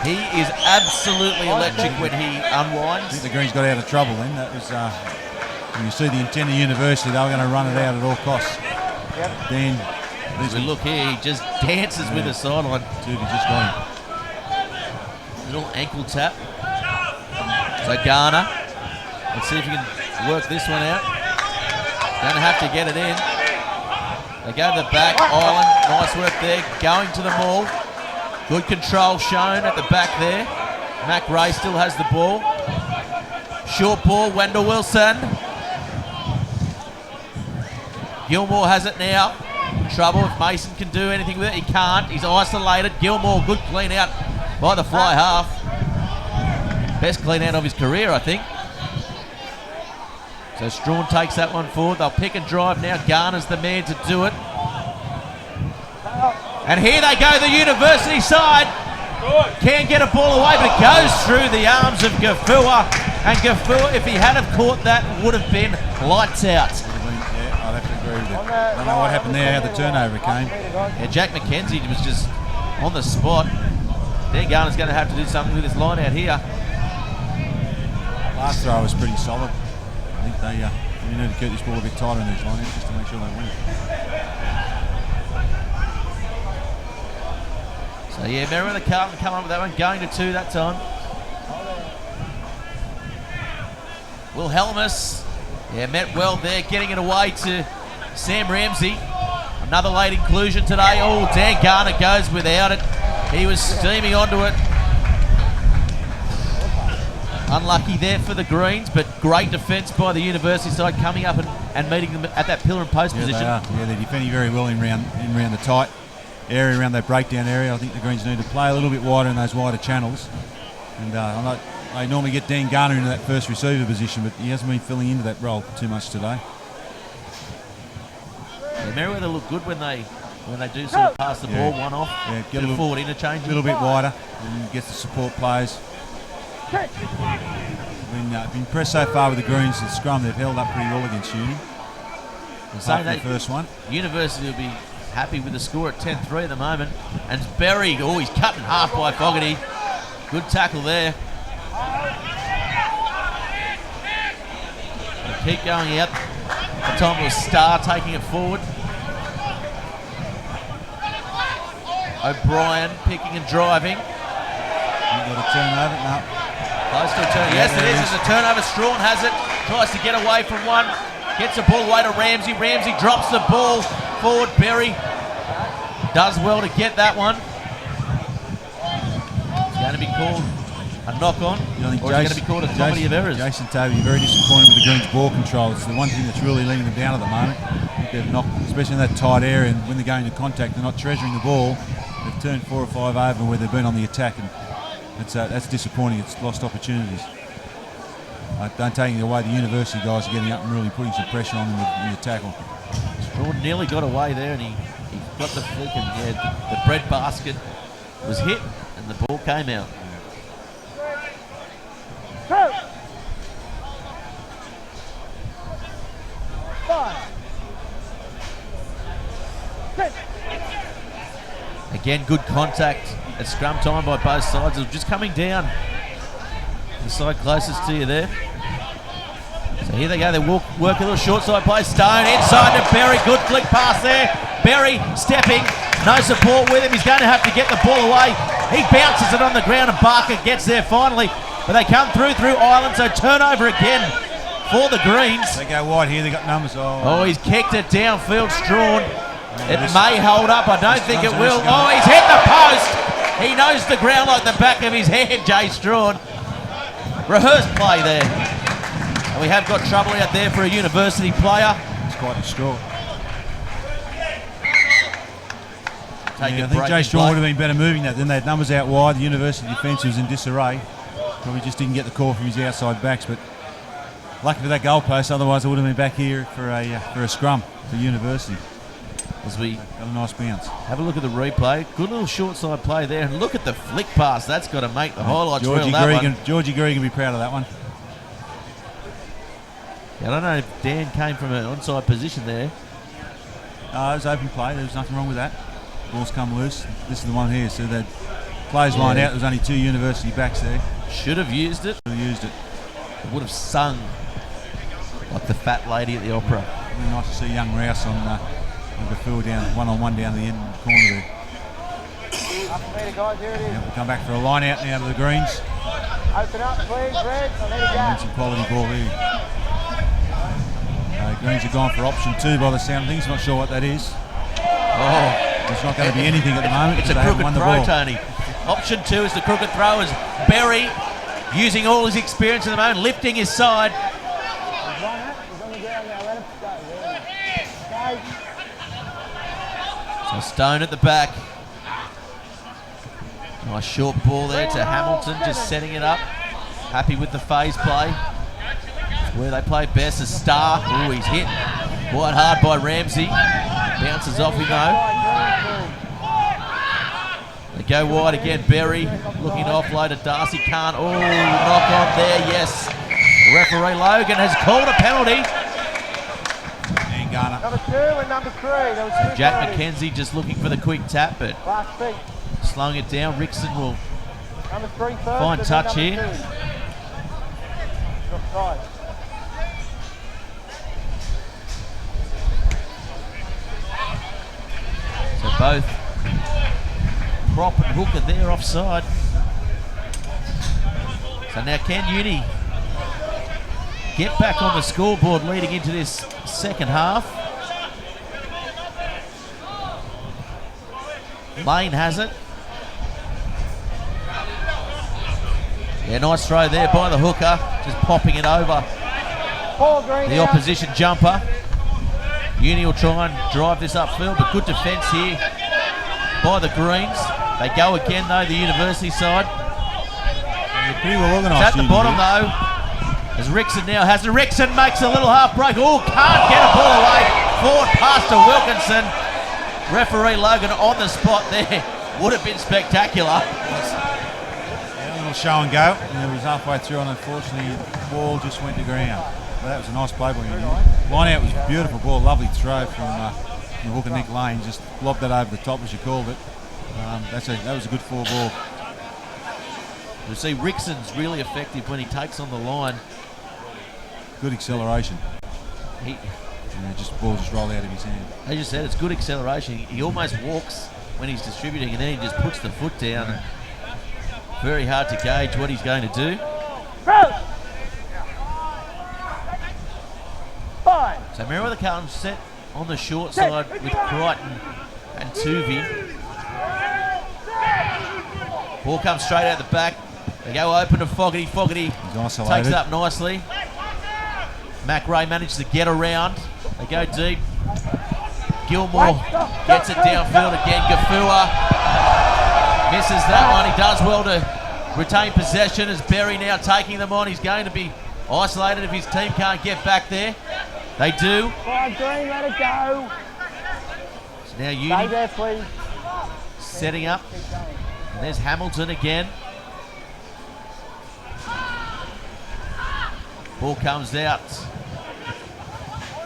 He is absolutely electric when he I unwinds. think the Greens got out of trouble then. That was, when you see the intent of University, they were going to run it out at all costs. Then, As we look here, he just dances with the sideline. dude, he just got him. Little ankle tap. So Garner, let's see if he can work this one out. Going to have to get it in. They go to the back. Island, nice work there. Going to the maul. Good control shown at the back there. Mac Ray still has the ball. Short ball, Wendell Wilson. Gilmore has it now. Trouble if Mason can do anything with it. He can't. He's isolated. Gilmore, good clean out by the fly half. Best clean out of his career, I think. So Strawn takes that one forward. They'll pick and drive now. Garner's the man to do it. And here they go, the University side. Can't get a ball away, but it goes through the arms of Gafua. And Gafua, if he had have caught that, would have been lights out. Yeah, I'd have to agree with you. I don't know what happened there, how the turnover came. Yeah, Jack McKenzie was just on the spot. Dan Garner's going to have to do something with his line out here. Last throw was pretty solid. I think they need to keep this ball a bit tighter in these line just to make sure they win. So yeah, Merewether Carlton come up with that one, going to 2 that time. Will Helmus, yeah, met well there, getting it away to Sam Ramsey. Another late inclusion today. Oh, Dan Garner goes without it. He was steaming onto it. Unlucky there for the Greens, but great defence by the University side coming up and meeting them at that pillar and post position. They are. Yeah, they're defending very well in round the tight area, around that breakdown area. I think the Greens need to play a little bit wider in those wider channels. And they normally get Dan Garner into that first receiver position, but he hasn't been filling into that role too much today. Yeah, Merewether look good when they do sort of pass the ball one off. Yeah, get a little forward interchange. A little bit wider and gets the support players. Been impressed so far with the Greens and scrum. They've held up pretty well against Uni. Saying the first one. University will be happy with the score at 10-3 at the moment. And Berry, oh, he's cut in half by Fogarty. Good tackle there. They'll keep going out. The time it was Starr taking it forward. O'Brien picking and driving. You got a turnover? No. Close to a turn. Yes, it is. It's a turnover. Strawn has it. Tries to get away from one. Gets the ball away to Ramsey. Ramsey drops the ball forward. Berry does well to get that one. It's going to be called a knock-on. Or it's going to be called a comedy of errors. Jason Tovey very disappointed with the Greens' ball control. It's the one thing that's really letting them down at the moment. I think they've knocked, especially in that tight area, and when they're going to contact, they're not treasuring the ball. They've turned 4 or 5 over where they've been on the attack, and that's disappointing. It's lost opportunities. Don't take it away. The University guys are getting up and really putting some pressure on them in the tackle. Strawn nearly got away there, and he got the flick, and the bread basket was hit, and the ball came out. Again, good contact at scrum time by both sides. It was just coming down. The side closest to you there. So here they go. They work a little short side play. Stone inside to Berry. Good flick pass there. Berry stepping. No support with him. He's going to have to get the ball away. He bounces it on the ground, and Barker gets there finally. But they come through Island, so turnover again for the Greens. They go wide here. They got numbers. Oh, he's kicked it downfield. Strawn. It may hold up. I don't think it will. Oh, he's hit the post. He knows the ground like the back of his head, Jay Strawn. Rehearsed play there. And we have got trouble out there for a University player. It's quite distraught. I think Jay Strawn would have been better moving that. Then they had numbers out wide. The University defence was in disarray. Probably just didn't get the call from his outside backs. But lucky for that goalpost. Otherwise, it would have been back here for a scrum for University. As we got a nice bounce. Have a look at the replay. Good little short side play there. And look at the flick pass. That's got to make the highlights reel, that one. Georgie Greig can be proud of that one. Yeah, I don't know if Dan came from an onside position there. No, it was open play. There was nothing wrong with that. Ball's come loose. This is the one here. So they Players line out. There's only 2 university backs there. Should have used it. Would have sung like the fat lady at the opera. Really nice to see young Rouse on Gafur down one-on-one down the end corner there. Guys, here it is. Yeah, we'll come back for a line out now to the Greens. Open up, please, Red. I need a gap. Some quality ball here. Greens have gone for option 2 by the sound of things. Not sure what that is. Oh, It's not going to be anything at the moment. it's a because they haven't crooked won the throw, ball. Tony. Option 2 is the crooked throw as Berry, using all his experience at the moment, lifting his side. He's on the ground now. Let him go. Go. So Stone at the back. Nice short ball there to Hamilton, just setting it up. Happy with the phase play. It's where they play best as Star. Oh, he's hit quite hard by Ramsey. Bounces off him though. They go wide again. Berry looking to offload to Darcy. Can't. Oh, knock on there. Yes. Referee Logan has called a penalty. And Garner. Number 2 and number 3. There was 2 Jack penalties. McKenzie just looking for the quick tap, but Last feet. slowing it down. Rickson will Number 3 first. Fine and then touch number here. 2. Offside. So both Prop and Hook are there offside. So now can Uni get back on the scoreboard leading into this second half? Lane has it. Yeah, nice throw there by the hooker, just popping it over Paul Green the out. opposition jumper. Uni will try and drive this upfield, but good defence here by the Greens. They go again though, the University side. They're pretty well It's organised. at the bottom though, as Rickson now has it. Rickson makes a little half break. Oh, can't get a ball away. Forward pass to Wilkinson. Referee Logan on the spot there. Would have been spectacular. A little show and go. And it was halfway through, and unfortunately, the ball just went to ground. But that was a nice play by him. Line out was a beautiful ball, lovely throw from the hooker Nick Lane. Just lobbed that over the top, as you called it. That was a good 4 ball. You see, Rickson's really effective when he takes on the line. Good acceleration. He, Ball just roll out of his hand. as you said, it's good acceleration. He almost walks when he's distributing, and then he just puts the foot down. Very hard to gauge what he's going to do. Fine. So Merewether Carlton set on the short side with Crichton and Tuvey. Ball comes straight out the back. They go open to Fogarty. Fogarty He's isolated. takes it up nicely. Mac Ray managed to get around. They go deep. Gilmore gets it downfield again. Gafua misses that one. He does well to retain possession as Berry now taking them on. He's going to be isolated if his team can't get back there. They do. Fine, Green, let it go. So now Stay Uni there, please. setting up. And there's Hamilton again. Ball comes out.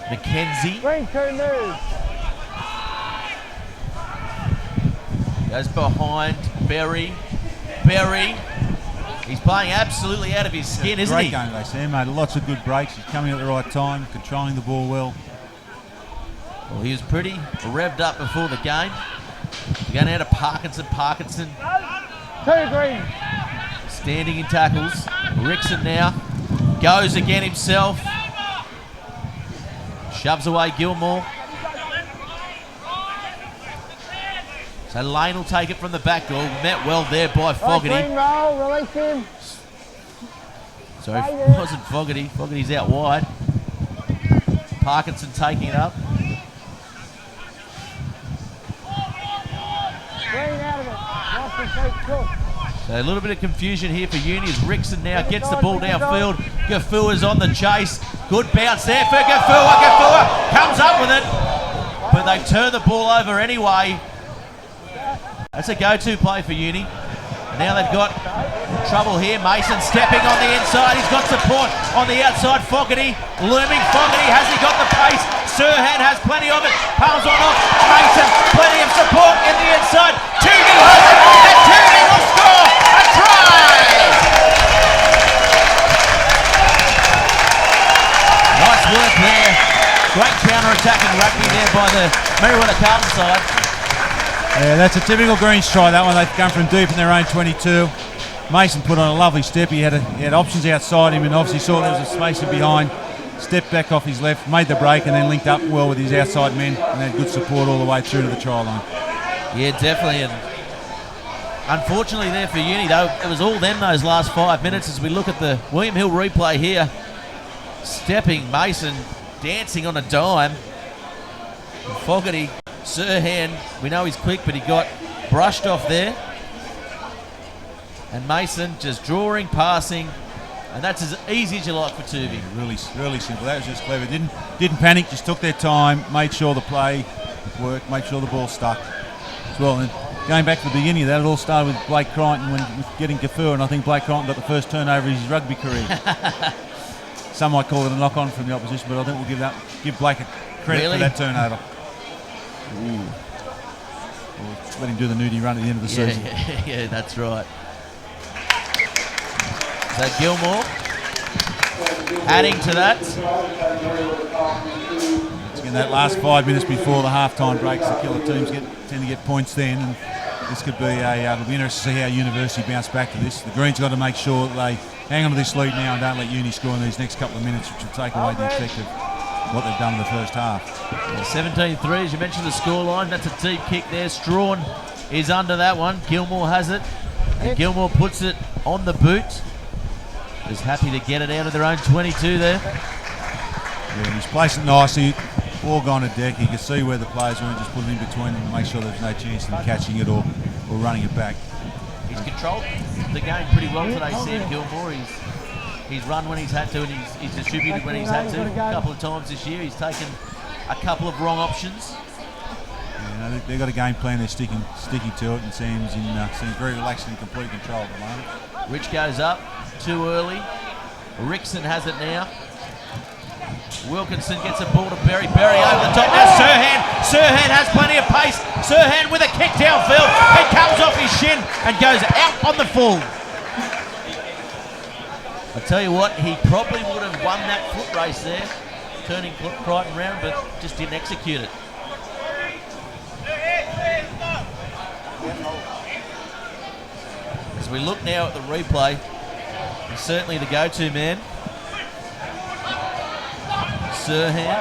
McKenzie Green, 2 moves. goes behind Berry. Berry. He's playing absolutely out of his skin, isn't Great he? game, they say, mate. Lots of good breaks. He's coming at the right time, controlling the ball well. Well, he was pretty revved up before the game. We're going out to Parkinson. Parkinson 2 Green. standing in tackles. Rickson now goes again himself. Shoves away Gilmore. So Lane will take it from the back goal. Met well there by Right, Fogarty. Green, roll, release him. Sorry, it wasn't Fogarty. Fogarty's out wide. Parkinson taking it up. Green out of it. Lost his feet, cool. So a little bit of confusion here for Uni as Rickson now gets the ball downfield. Gafua's on the chase. Good bounce there for Gafua. Gafua comes up with it. But they turn the ball over anyway. That's a go-to play for Uni. Now they've got trouble here. Mason stepping on the inside. He's got support on the outside. Fogarty, looming Fogarty. Has he got the pace? Sirhan has plenty of it. Palms on off. Mason, plenty of support in the inside. Tuvey has it. And Tuvey will score. Great counter-attacking rugby there by the Merewether Carlton side. Yeah, that's a typical Greens try, that one. They've come from deep in their own 22. Mason put on a lovely step. He had options outside him and obviously saw there was a space in behind. Stepped back off his left, made the break and then linked up well with his outside men and had good support all the way through to the try line. Yeah, definitely. And unfortunately there for Uni, though, it was all them those last 5 minutes as we look at the William Hill replay here. Stepping Mason, dancing on a dime. And Fogarty, Sirhan, we know he's quick, but he got brushed off there. And Mason just drawing, passing, and that's as easy as you like for Tuvi. Really, really simple. That was just clever. Didn't panic, just took their time, made sure the play worked, made sure the ball stuck as well. And going back to the beginning of that, it all started with Blake Crichton with getting Kafur, and I think Blake Crichton got the first turnover of his rugby career. Some might call it a knock-on from the opposition, but I think we'll give Blake a credit for that turnover. We'll let him do the nudie run at the end of the season. Yeah, that's right. So Gilmore adding to that. In that last 5 minutes before the half-time breaks, the killer teams tend to get points then, and this could be it'll be interesting to see how University bounce back to this. The Greens got to make sure that they hang on to this lead now and don't let Uni score in these next couple of minutes, which will take away the effect of what they've done in the first half. 17-3, as you mentioned the scoreline. That's a deep kick there. Strawn is under that one. Gilmore has it, and Gilmore puts it on the boot. Is happy to get it out of their own 22 there. Yeah, he's placed it nicely. All gone to deck. You can see where the players were and just put it in between them to make sure there's no chance of them catching it or running it back. He's controlled the game pretty well today, Sam Gilmore. He's run when he's had to and he's distributed when he's had to. A couple of times this year he's taken a couple of wrong options. Yeah, they've got a game plan. They're sticking to it, and Sam's seems very relaxed and in complete control at the moment. Rich goes up too early. Rickson has it now. Wilkinson gets a ball to Berry. Berry over the top. Now Sirhan. Sirhan has plenty of pace. Sirhan with a kick downfield. It comes off his shin and goes out on the full. I tell you what, he probably would have won that foot race there, turning Crichton round, but just didn't execute it. As we look now at the replay, he's certainly the go-to man. Sirhan.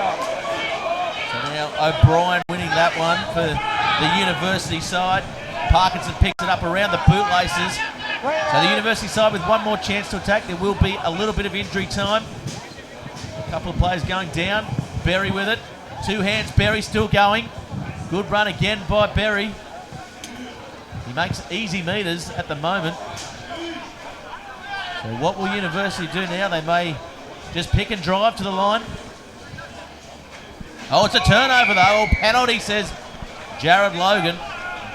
So now O'Brien winning that one for the University side. Parkinson picks it up around the bootlaces. So the University side with one more chance to attack. There will be a little bit of injury time. A couple of players going down. Berry with it. Two hands, Berry still going. Good run again by Berry. He makes easy meters at the moment. So what will University do now? They may just pick and drive to the line. Oh, it's a turnover though. Penalty, says Jared Logan.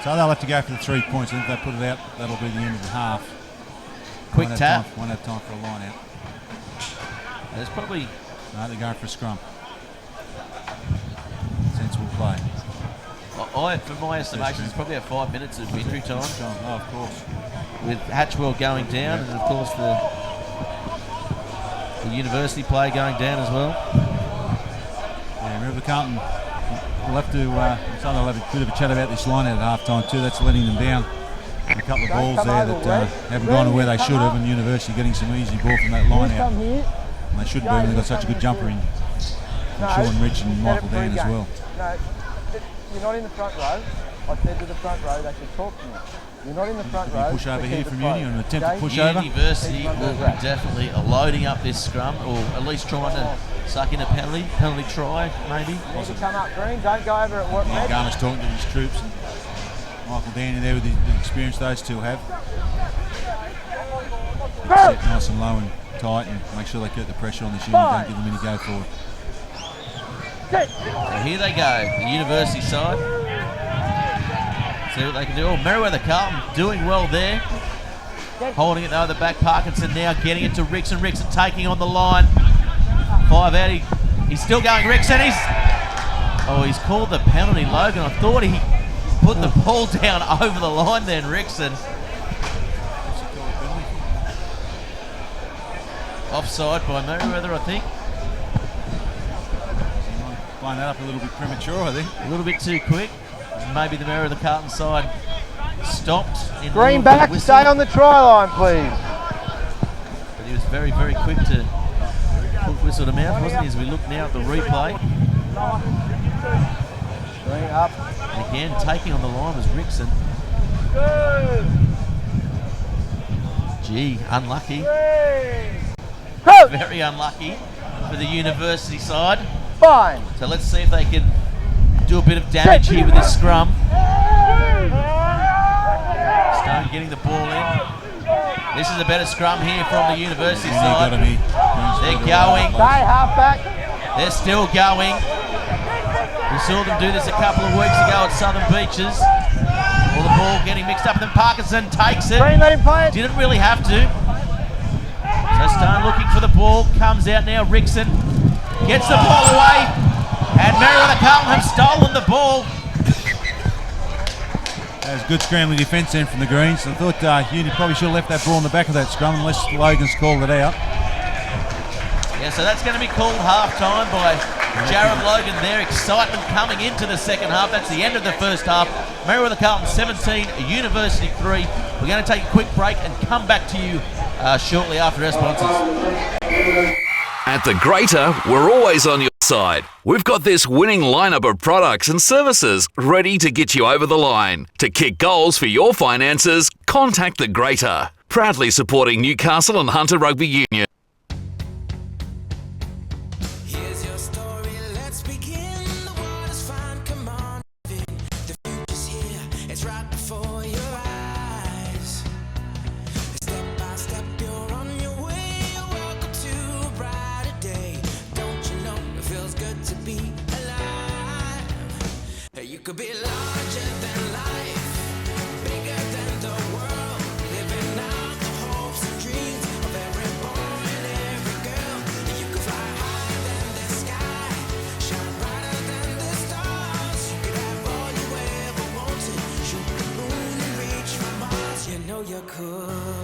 So they'll have to go for the 3 points. I think if they put it out, that'll be the end of the half. Quick tap. Won't have time for a line out. There's probably... No, they're going for a scrum. Sensible play. For my estimation, it's probably 5 minutes of injury time. Oh, of course. With Hatchwell going down, and of course the University play going down as well. Yeah, remember Carlton. We'll have to. They'll have a bit of a chat about this line out at half time too. That's letting them down. A couple of balls there that haven't gone to where they should have, and University getting some easy ball from that line out. And they should be when they've got such a good jumper in Sean Rich and Michael Dan as well. No, you're not in the front row. I said to the front row they should talk to me. You're not in the front row. Push over here from Uni, or an attempt to push over. University will be definitely loading up this scrum, or at least trying to suck in a penalty try, maybe. You need to come up green, don't go over at work. Garner's talking to his troops, and Michael Danny there with the experience those two have. Set nice and low and tight, and make sure they keep the pressure on this unit, don't give them any go forward. So here they go, the University side. See what they can do. Oh, Merewether Carlton doing well there. Holding it though at the back. Parkinson now getting it to Rickson. Rickson taking on the line. 5 out. He's still going. Rickson. He's called the penalty, Logan. I thought he put the ball down over the line then, Rickson. Offside by Merewether, I think. playing that up a little bit premature, I think. A little bit too quick. Maybe the Merewether Carlton side stopped. In Green back, stay on the try line, please. But he was very, very quick to whistle him out, wasn't he? As we look now at the replay. Green up. And again, taking on the line was Rickson. Gee, unlucky. Very unlucky for the university side. Fine. So let's see if they can do a bit of damage here with this scrum. Stone getting the ball in. This is a better scrum here from the university side. They're going. Stay halfback. They're still going. We saw them do this a couple of weeks ago at Southern Beaches. Well, the ball getting mixed up, and then Parkinson takes it. Green, let him play it. Didn't really have to. So Stone looking for the ball, comes out now. Rickson gets the ball away, and Merewether Carlton have stolen the ball. That was good scrambling defence then from the Greens. I thought Uni probably should have left that ball in the back of that scrum unless Logan's called it out. Yeah, so that's going to be called half-time by Jared Logan. Their excitement coming into the second half. That's the end of the first half. Merewether Carlton 17, University 3. We're going to take a quick break and come back to you shortly after our sponsors. At The Greater, we're always on your side. We've got this winning lineup of products and services ready to get you over the line. To kick goals for your finances, contact The Greater. Proudly supporting Newcastle and Hunter Rugby Union. Here's your story, let's begin. The water's fine, come on. The future's here, it's right before your eyes. Step by step, you're on your way. Welcome to a brighter day. Don't you know it feels good to be alive? You could be larger than life, bigger than the world, living out the hopes and dreams of every boy and every girl. You could fly higher than the sky, shine brighter than the stars. You could have all you ever wanted, shoot the moon and reach for Mars. You know you could.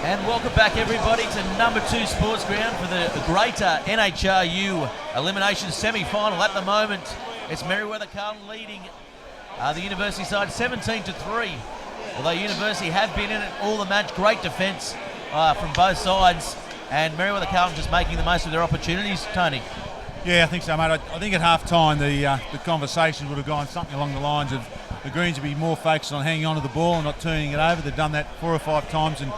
And welcome back, everybody, to number 2 Sports Ground for the greater NHRU Elimination semi-final. At the moment, it's Merewether Carlton leading the University side 17-3. Although University have been in it all the match, great defence from both sides, and Merewether Carlton just making the most of their opportunities. Tony? Yeah, I think so, mate. I think at half-time the conversation would have gone something along the lines of the Greens would be more focused on hanging on to the ball and not turning it over. They've done that 4 or 5 times and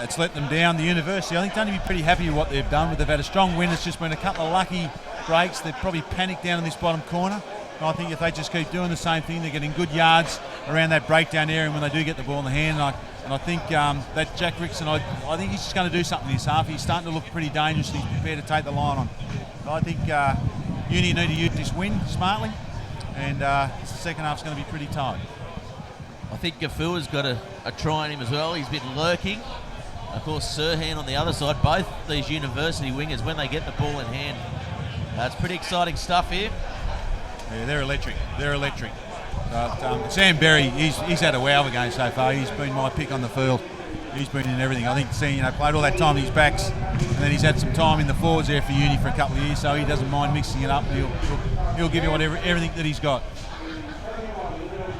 it's let them down. The University, I think, don't be pretty happy with what they've done. But they've had a strong win. It's just been a couple of lucky breaks. They've probably panicked down in this bottom corner. And I think if they just keep doing the same thing, they're getting good yards around that breakdown area. And when they do get the ball in the hand, and I think that Jack Rickson, I think he's just going to do something this half. He's starting to look pretty dangerous. He's prepared to take the line on. So I think Uni need to use this win smartly, and the second half's going to be pretty tight. I think Gafua's got a try on him as well. He's been lurking. Of course, Sirhan on the other side. Both these University wingers, when they get the ball in hand, it's pretty exciting stuff here. Yeah, they're electric. They're electric. But Sam Berry, he's had a wow of a game so far. He's been my pick on the field. He's been in everything. I think played all that time on his backs, and then he's had some time in the forwards there for Uni for a couple of years, so he doesn't mind mixing it up. He'll give you everything that he's got.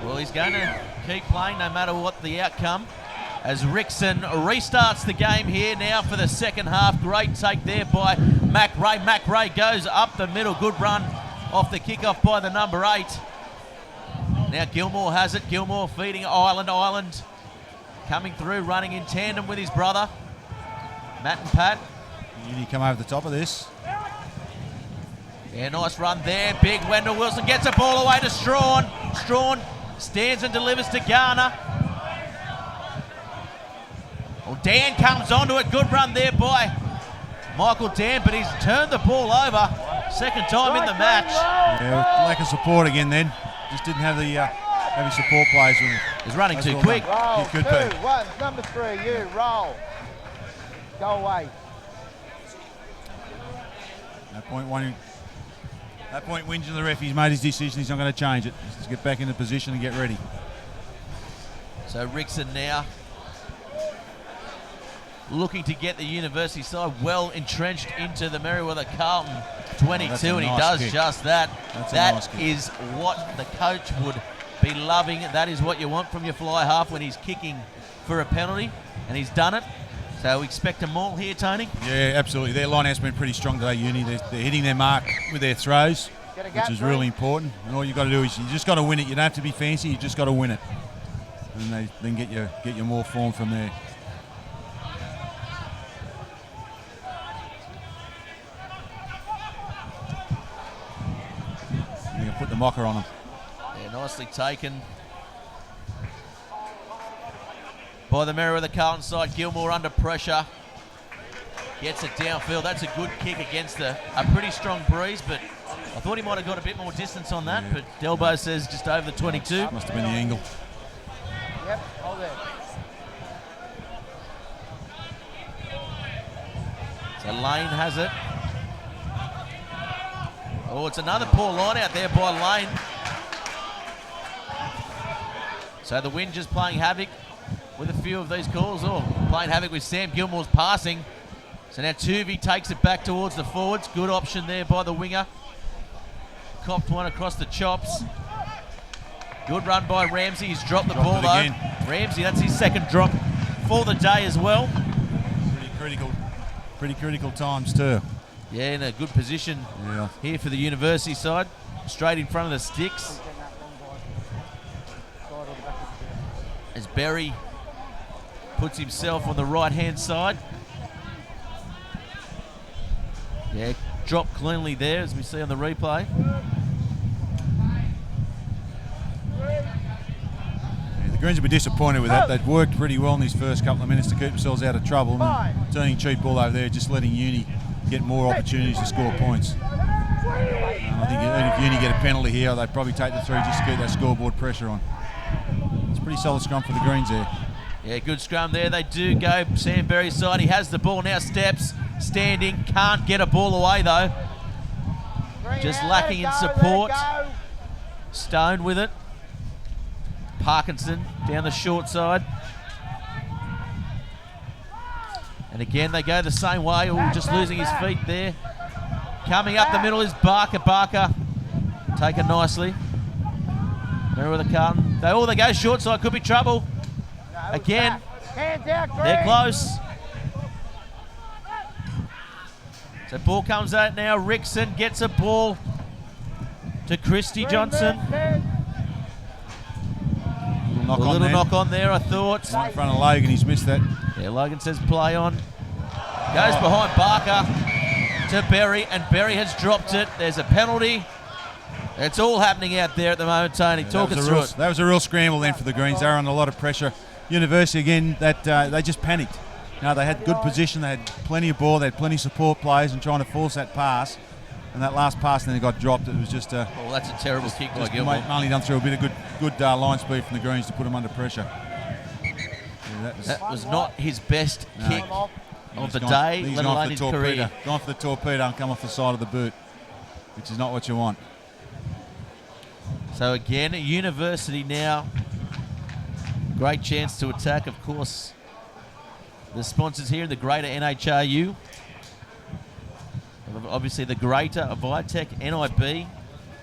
Well, he's going to keep playing no matter what the outcome, as Rickson restarts the game here now for the second half. Great take there by Mac Ray. Mac Ray goes up the middle. Good run off the kickoff by the number 8. Now Gilmore has it. Gilmore feeding Ireland. Ireland coming through, running in tandem with his brother, Matt and Pat. Uni come over the top of this. Yeah, nice run there. Big Wendell Wilson gets a ball away to Strawn. Strawn stands and delivers to Garner. Well, Dan comes onto it. Good run there by Michael Dan, but he's turned the ball over. Second time in the match. Yeah, lack of support again then. Just didn't have the his support players with him. He's running too quick. Roll, He could 2, be. 1, number 3, you, roll. Go away. That point wins in the ref. He's made his decision. He's not going to change it. Just get back into position and get ready. So Rickson now looking to get the University side well entrenched into the Merewether Carlton 22, and he nice does kick. just that. That's a That nice kick. is what the coach would be loving. That is what you want from your fly half when he's kicking for a penalty, and he's done it. So we expect a maul here, Tony. Yeah, absolutely. Their line has been pretty strong today, Uni. They're hitting their mark with their throws, which is really important. And all you've got to do is you just got to win it. You don't have to be fancy. You just got to win it, and they then get your more form from there. You can put the mocker on them. Yeah, nicely taken by the Merewether Carlton side. Gilmore under pressure. Gets it downfield. That's a good kick against a pretty strong breeze, but I thought he might have got a bit more distance on that, but Delbo says just over the 22. Must have been the angle. Yep, hold it. So Lane has it. Oh, it's another poor line out there by Lane. So the wind just playing havoc with a few of these calls. Oh, playing havoc with Sam Gilmore's passing. So now Tuvey takes it back towards the forwards. Good option there by the winger. Copped one across the chops. Good run by Ramsey. He's dropped the ball though. Again. Ramsey, that's his second drop for the day as well. Pretty critical times too. Yeah, in a good position here for the University side. Straight in front of the sticks. As Berry puts himself on the right-hand side. Yeah, dropped cleanly there, as we see on the replay. The Greens will be disappointed with that. They'd worked pretty well in these first couple of minutes to keep themselves out of trouble. And turning cheap ball over there, just letting Uni get more opportunities to score points. I think if Uni get a penalty here, they'd probably take the 3 just to keep that scoreboard pressure on. It's a pretty solid scrum for the Greens there. Yeah, good scrum there. They do go Sam Berry's side. He has the ball now, steps, standing, can't get a ball away though. Just lacking in support. Stone with it. Parkinson down the short side. And again, they go the same way. Ooh, just losing his feet there. Coming up the middle is Barker. Barker taken nicely. Merewether Carlton. They go short side. Could be trouble. Again, they're close. So ball comes out now. Rickson gets a ball to Christy Johnson. A little knock on there, I thought. Right in front of Logan, he's missed that. Yeah, Logan says play on. Goes behind Barker to Berry, and Berry has dropped it. There's a penalty. It's all happening out there at the moment, Tony. Talk us through it. That was a real scramble then for the Greens. They were under a lot of pressure. University, again, that they just panicked. They had good position. They had plenty of ball. They had plenty of support players and trying to force that pass. And that last pass then it got dropped. It was just well, that's a terrible kick by Gilmore. Only done through a bit of good line speed from the Greens to put them under pressure. Yeah, that was not his best kick of the day, let alone his career. Gone for the torpedo and come off the side of the boot, which is not what you want. So again, University now, great chance to attack, of course. The sponsors here, the Greater NHRU. Obviously the Greater, Vitek, NIB.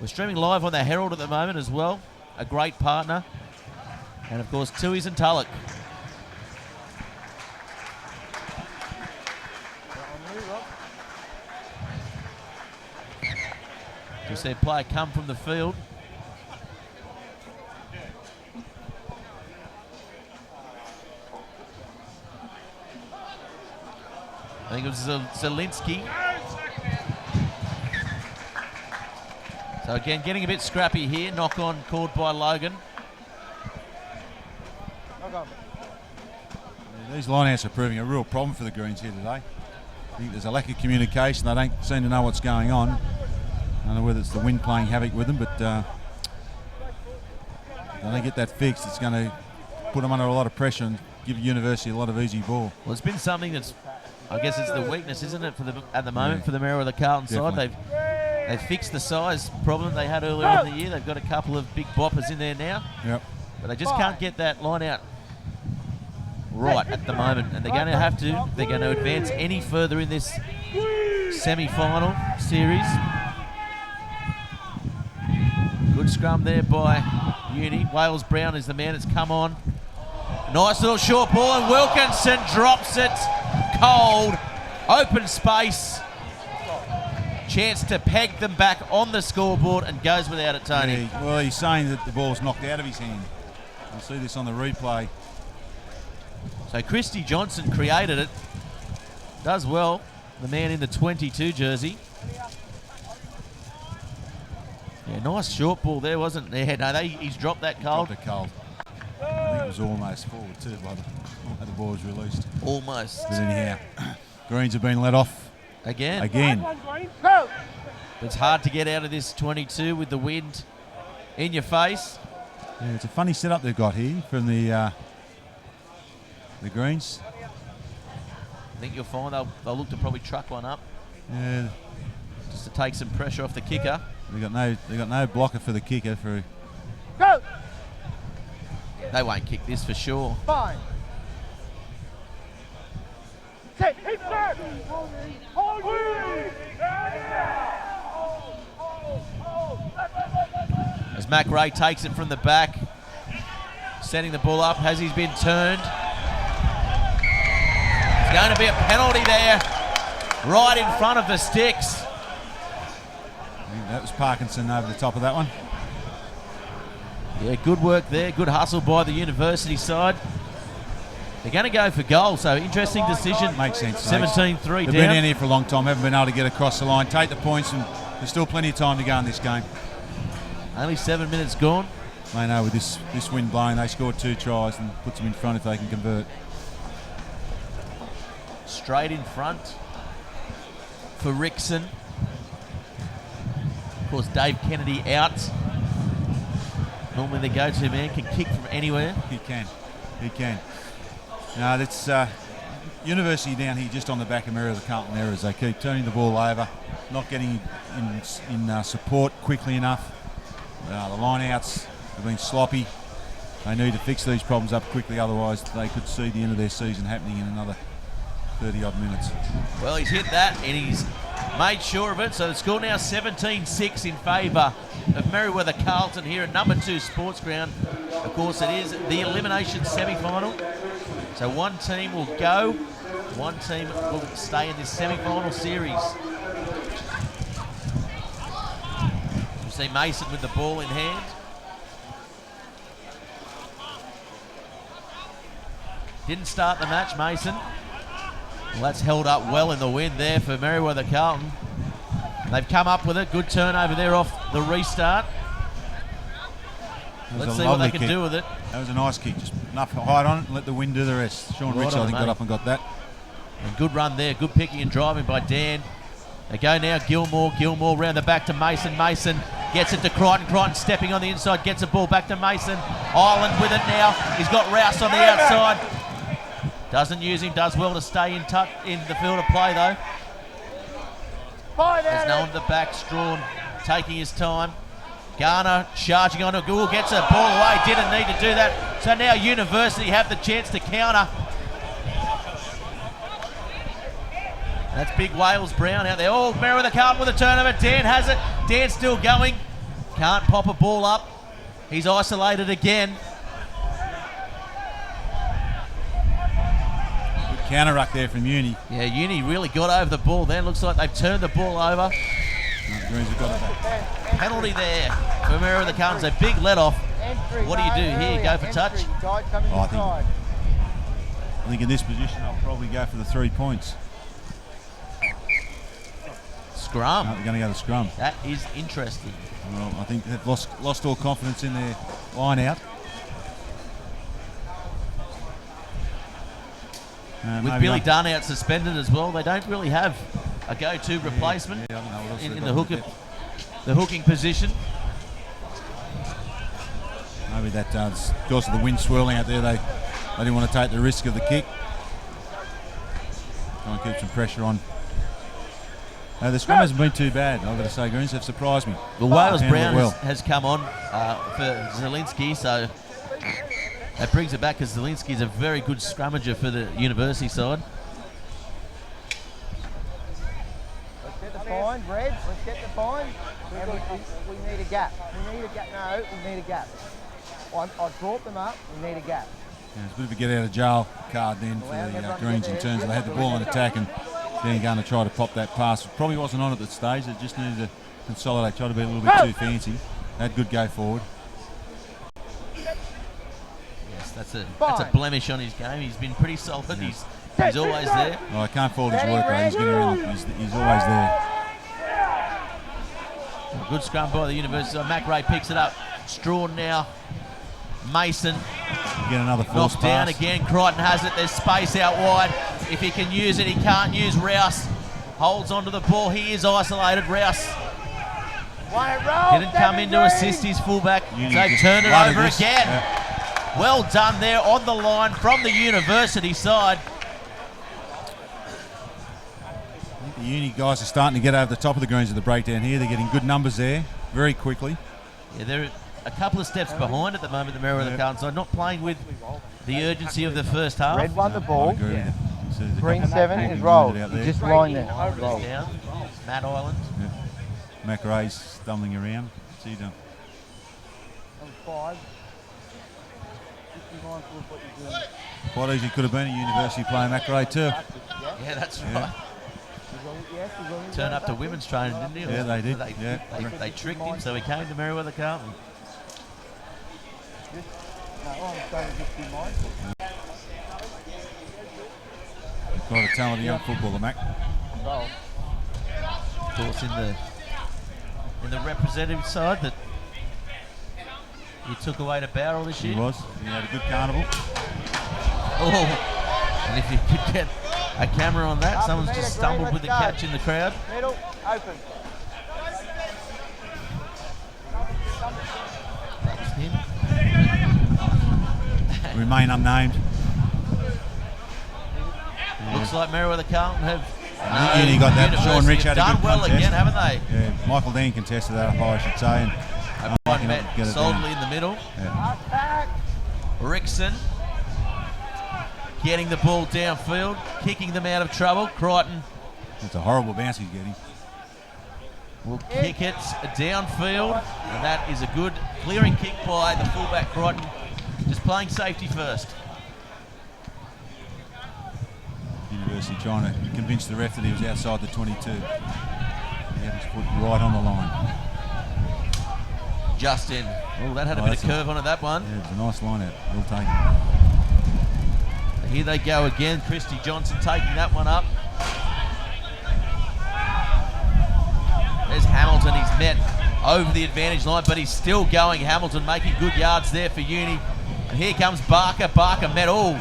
We're streaming live on the Herald at the moment as well. A great partner. And of course, Tui's and Tulloch. Just their player come from the field. I think it was Zielinski. So again, getting a bit scrappy here. Knock on called by Logan. These lineouts are proving a real problem for the Greens here today. I think there's a lack of communication. They don't seem to know what's going on. I don't know whether it's the wind playing havoc with them, but if they get that fixed, it's going to put them under a lot of pressure and give University a lot of easy ball. Well, it's been something that's, I guess it's the weakness, isn't it, at the moment for the Merewether Carlton side. They've fixed the size problem they had earlier in the year. They've got a couple of big boppers in there now. Yep. But they just can't get that line out right at the moment. And they're going to have to. They're going to advance any further in this semi-final series. Good scrum there by Uni. Wales Brown is the man that's come on. Nice little short ball, and Wilkinson drops it cold. Open space. Chance to peg them back on the scoreboard, and goes without it, Tony. Yeah, well, he's saying that the ball's knocked out of his hand. You'll see this on the replay. So Christy Johnson created it. Does well. The man in the 22 jersey. Yeah, nice short ball there, wasn't there? No, he's dropped that cold. Dropped it cold. I think it was almost forward too by the ball was released. Almost. But anyhow, Greens have been let off. Again. It's hard to get out of this 22 with the wind in your face. Yeah, it's a funny setup they've got here from the Greens. I think you'll find they'll look to probably truck one up. Yeah. Just to take some pressure off the kicker. They got no blocker for the kicker for. Go! They won't kick this for sure. Fine. Set. Keep set. As Mac Ray takes it from the back, setting the ball up as he's been turned. It's going to be a penalty there, right in front of the sticks. I think that was Parkinson over the top of that one. Yeah, good work there. Good hustle by the University side. They're going to go for goal, so interesting decision. Makes sense. 17-3 down. They've been in here for a long time, haven't been able to get across the line. Take the points, and there's still plenty of time to go in this game. Only 7 minutes gone. They know with this wind blowing, they scored 2 tries and puts them in front if they can convert. Straight in front for Rickson. Of course, Dave Kennedy out. Normally the go-to man can kick from anywhere. He can. No, that's University down here just on the back of Merewether Carlton errors. They keep turning the ball over, not getting in support quickly enough. The line-outs have been sloppy. They need to fix these problems up quickly, otherwise they could see the end of their season happening in another 30-odd minutes. Well, he's hit that and he's made sure of it. So the score now 17-6 in favour of Merewether Carlton here at number 2 Sports Ground. Of course, it is the elimination semi-final. So one team will go, one team will stay in this semi-final series. You see Mason with the ball in hand. Didn't start the match, Mason. Well, that's held up well in the wind there for Merewether Carlton. They've come up with it. Good turnover there off the restart. Let's see what they can do with it. That was a nice kick. Just enough height on it and let the wind do the rest. Sean Rich, I think, got up and got that. And good run there. Good picking and driving by Dan. They go now. Gilmore round the back to Mason. Mason gets it to Crichton. Crichton stepping on the inside. Gets the ball back to Mason. Ireland with it now. He's got Rouse on the outside. Doesn't use him. Does well to stay in the field of play though. There's no one at the back. Strawn taking his time. Garner charging on it. Gould gets a ball away. Didn't need to do that. So now University have the chance to counter. That's big Wales Brown out there. Oh, Merewether Carlton with a turnover. Dan has it. Dan's still going. Can't pop a ball up. He's isolated again. Good counter ruck there from Uni. Yeah, Uni really got over the ball then. Looks like they've turned the ball over. No, the Greens have got it back. Penalty there for Merewether Carlton. So big let off. What do you do here? Go for touch? I think in this position I'll probably go for the 3 points. Scrum. No, they're going to go to scrum. That is interesting. Well, I think they've lost all confidence in their line out. With Billy Dunn out suspended as well, they don't really have a go-to replacement in the hooking position. Maybe that because of the wind swirling out there, they didn't want to take the risk of the kick. Try and keep some pressure on. The scrum hasn't been too bad, I've got to say. Greens have surprised me. Well, Wales Brown has come on for Zielinski, so that brings it back because Zielinski is a very good scrummager for the University side. Let's get the fine, Red. Let's get the fine. We need a gap. We need a gap. No, we need a gap. I brought them up. We need a gap. Yeah, it's a bit of a get out of jail card then for the Greens in terms of they had the ball on attack and then going to try to pop that pass. It probably wasn't on at that stage. It just needed to consolidate, try to be a little bit too fancy. Had good go forward. Yes, that's a blemish on his game. He's been pretty solid. He's always there. Well, I can't fault his work rate. He's always there. Good scrum by the University. McRae picks it up. Strawn now. Mason. Get another force knocked down again. Crichton has it. There's space out wide. If he can use it, he can't use Rouse. Holds onto the ball. He is isolated. Rouse didn't come in to assist his fullback. They've turned it over again. Yeah. Well done there on the line from the University side. I think the Uni guys are starting to get over the top of the Greens at the breakdown here. They're getting good numbers there very quickly. Yeah, they're a couple of steps behind at the moment, the Merewether Carlton side, not playing with the urgency of the first half. Red won the ball. Yeah. Green 7 is rolled. Just line there. Rolled down. Matt Island. Yeah. McRae's stumbling around. What's he doing? 5. Just be mindful of what you're doing. Quite easy could have been a University player, McRae too. Yeah, that's right. Turn up to women's training, didn't he? Yeah, they did. They tricked him, so he came to Merewether Carlton. Quite a talented young footballer, Mac. Of course, in the representative side that you took away to Bowral this year. He was. He had a good carnival. Oh, and if you could get a camera on that, someone's just stumbled with the catch in the crowd. Middle, open. That was him. Remain unnamed. Looks like Merewether Carlton have Uni got that. Sean Rich had a done good well contest. again, haven't they? Yeah, Michael Dean contested that up high, I should say. And One met solidly in the middle. Yeah. Rickson. getting the ball downfield, kicking them out of trouble. Crichton It's a horrible bounce he's getting. will kick it downfield, and that is a good clearing kick by the fullback Crichton, just playing safety first. University trying to convince the ref that he was outside the 22. He had his foot right on the line. Justin. Oh, that had a bit of curve on it, that one. Yeah, it's a nice line out. Well taken. Here they go again. Christy Johnson taking that one up. There's Hamilton. He's met over the advantage line, but he's still going. Hamilton making good yards there for Uni. And here comes Barker. Barker met all.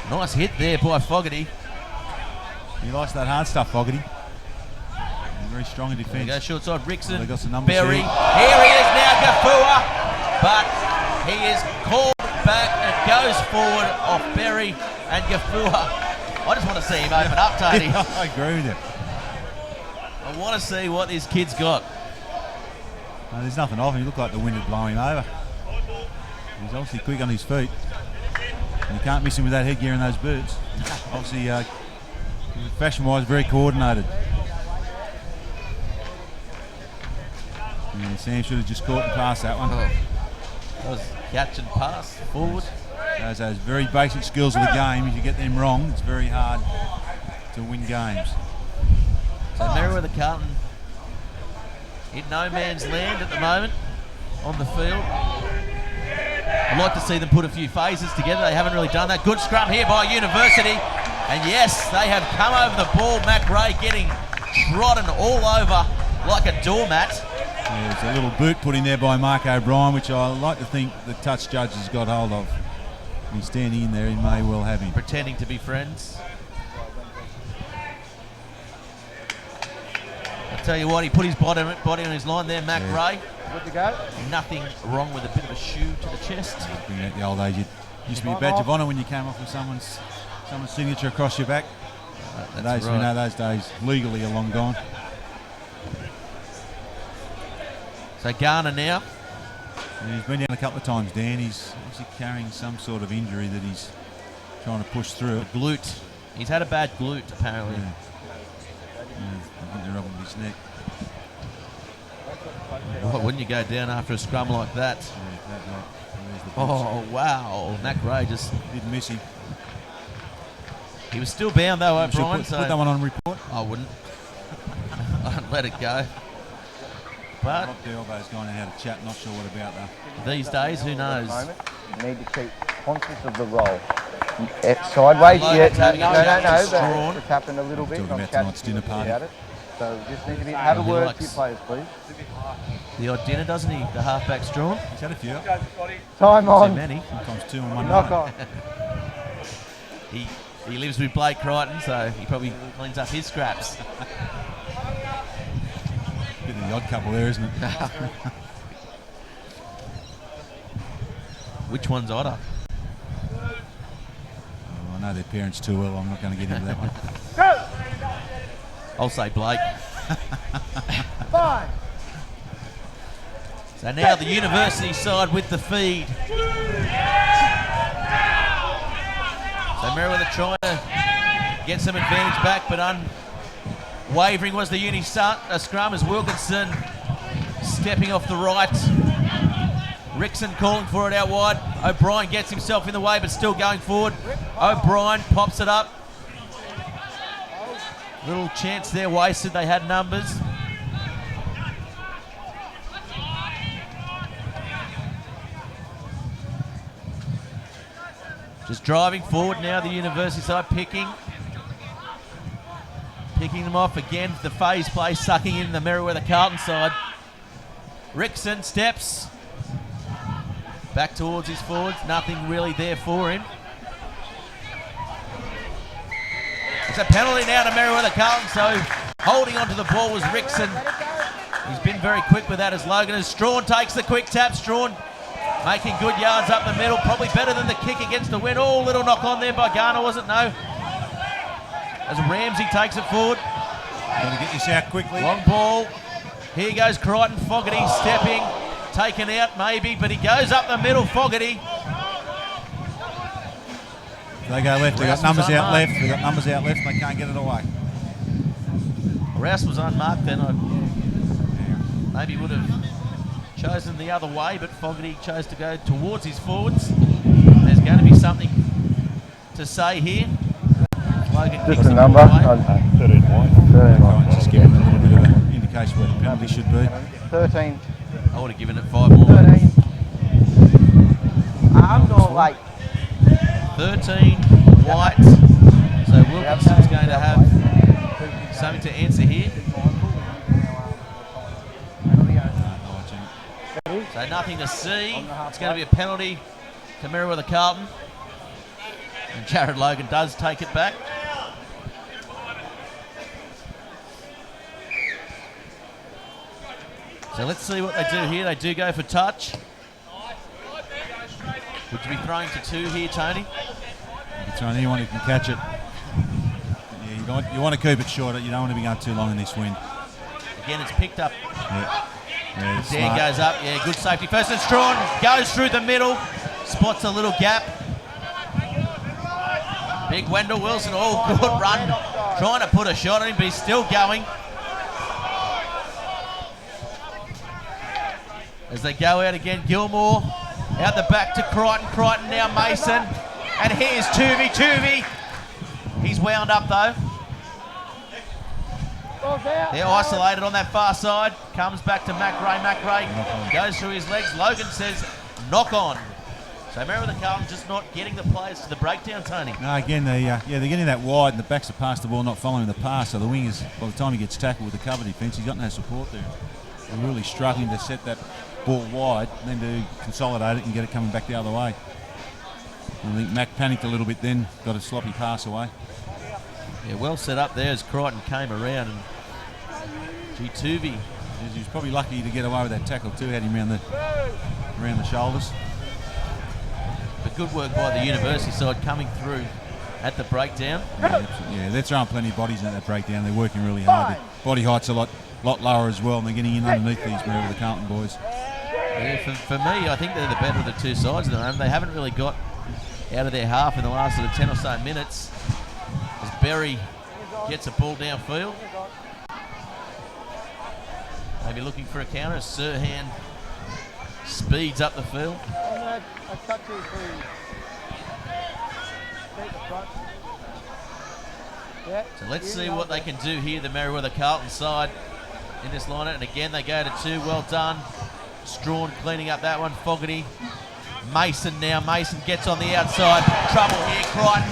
Nice hit there by Fogarty. He likes that hard stuff, Fogarty. Very strong in defence. There we go, short side, Rickson, They got some numbers Berry. here. Here he is now, Gafua, but he is called back and goes forward off Berry and Gafua. I just want to see him open up, Tony. I agree with you. I want to see what this kid's got. No, there's nothing off him. He looked like the wind would blow him over. He's obviously quick on his feet. And you can't miss him with that headgear and those boots. Obviously, fashion-wise, very coordinated. Yeah, Sam should have just caught and passed that one. That was catch and pass forward. Those very basic skills of the game. If you get them wrong, it's very hard to win games. So Merewether Carlton in no man's land at the moment on the field. I'd like to see them put a few phases together. They haven't really done that. Good scrum here by University. And yes, they have come over the ball. Mac Ray getting trodden all over like a doormat. Yeah, it's a little boot put in there by Mark O'Brien, which I like to think the touch judge has got hold of. He's standing in there, he may well have him. Pretending to be friends. I tell you what, he put his body on his line there, Mac Ray. Good to go. Nothing wrong with a bit of a shoe to the chest. Bring out the old age. It used to be a badge of honour when you came off with someone's signature across your back. That's We know those days legally are long gone. So Garner now. Yeah, he's been down a couple of times, Dan. He's obviously carrying some sort of injury that he's trying to push through. Glute. He's had a bad glute, apparently. Yeah. I think they're rubbing his neck. Why wouldn't you go down after a scrum like that? Yeah, there's the boots. Oh, wow. Mac Ray just... Didn't miss him. He was still bound, though, O'Brien. Put that one on report. I wouldn't. I'd let it go. But Rob Delbo's going to have a chat. Not sure what about that. these days, who knows? You need to keep conscious of the roll. Sideways, Logan yeah, taking no, it out, just but drawn. it's happened a little bit. Talking I'm about catching tonight's dinner party. about it. So just need to have a He word likes- to your players, please. The odd dinner, doesn't he? The halfback's drawn. He's had a few. Time Too on. many. Sometimes two on one Knock night. on. He lives with Blake Crichton, so he probably cleans up his scraps. Bit of the odd couple there, isn't it? Which one's odder? Oh, I know their parents too well. I'm not going to get into that one. I'll say Blake. Fine. So now the University side with the feed. So Merewether trying to get some advantage back, but unwavering was the Uni scrum as Wilkinson stepping off the right. Rickson calling for it out wide. O'Brien gets himself in the way, but still going forward. O'Brien pops it up. Little chance there wasted. They had numbers. Just driving forward now, the University side picking them off again. The phase play sucking in the Merewether Carlton side. Rickson steps back towards his forwards. Nothing really there for him. It's a penalty now to Merewether Carlton, so holding onto the ball was Rickson. He's been very quick with that as Logan as Strawn takes the quick tap. Strawn making good yards up the middle, probably better than the kick against the wind. Oh, little knock on there by Garner, was it? No. As Ramsey takes it forward. Got to get this out quickly. Long ball. Here goes Crichton. Fogarty stepping. Taken out maybe, but he goes up the middle, Fogarty. They go left. They got Rouse numbers was out left. unmarked. They got numbers out left. They can't get it away. Rouse was unmarked then. I maybe would have chosen the other way, but Fogarty chose to go towards his forwards. There's going to be something to say here. Logan kicks Just a the number. ball away. 13 Right, just give him a little bit of an indication where the penalty should be. 13. I would have given it 5 more. 13. I'm not like 13, White. So Wilkinson's going to have something to answer here. So nothing to see. It's going to be a penalty to Merewether Carlton. And Jared Logan does take it back. So let's see what they do here. They do go for touch. Would you be throwing to 2 here, Tony? You're trying anyone who can catch it. Yeah, you want to keep it short. You don't want to be going too long in this wind. Again, it's picked up. Yeah, it's Dan smart. goes up. Yeah, good safety. First and Strawn goes through the middle. Spots a little gap. Big Wendell Wilson. Oh, good run. Trying to put a shot on him, but he's still going. As they go out again, Gilmore out the back to Crichton. Crichton now Mason. And here's Tuvey. He's wound up though. They're isolated on that far side. Comes back to McRae. Goes through his legs. Logan says knock on. So Merewether Carlton just not getting the players to the breakdown, Tony. No, again, they're getting that wide, and the backs are past the ball, not following the pass. So the wingers, by the time he gets tackled with the cover defence, he's got no support there. They're really struggling to set that ball wide, and then to consolidate it and get it coming back the other way. I think Mac panicked a little bit then, got a sloppy pass away. Yeah, well set up there as Crichton came around. And Tuvey. He was probably lucky to get away with that tackle too, had him around the shoulders. But good work by the University side coming through at the breakdown. Yeah, they're throwing plenty of bodies in that breakdown. They're working really hard. Their body height's a lot lower as well, and they're getting in underneath these Merewether Carlton boys. Yeah, for me, I think they're the better of the two sides at the moment. They haven't really got out of their half in the last sort of 10 or so minutes. As Berry gets a ball downfield. Maybe looking for a counter as Sirhan speeds up the field. So let's see what they can do here, the Merewether Carlton side in this lineup. And again, they go to 2. Well done. Strawn cleaning up that one. Fogarty. Mason now. Mason gets on the outside. Trouble here. Crichton.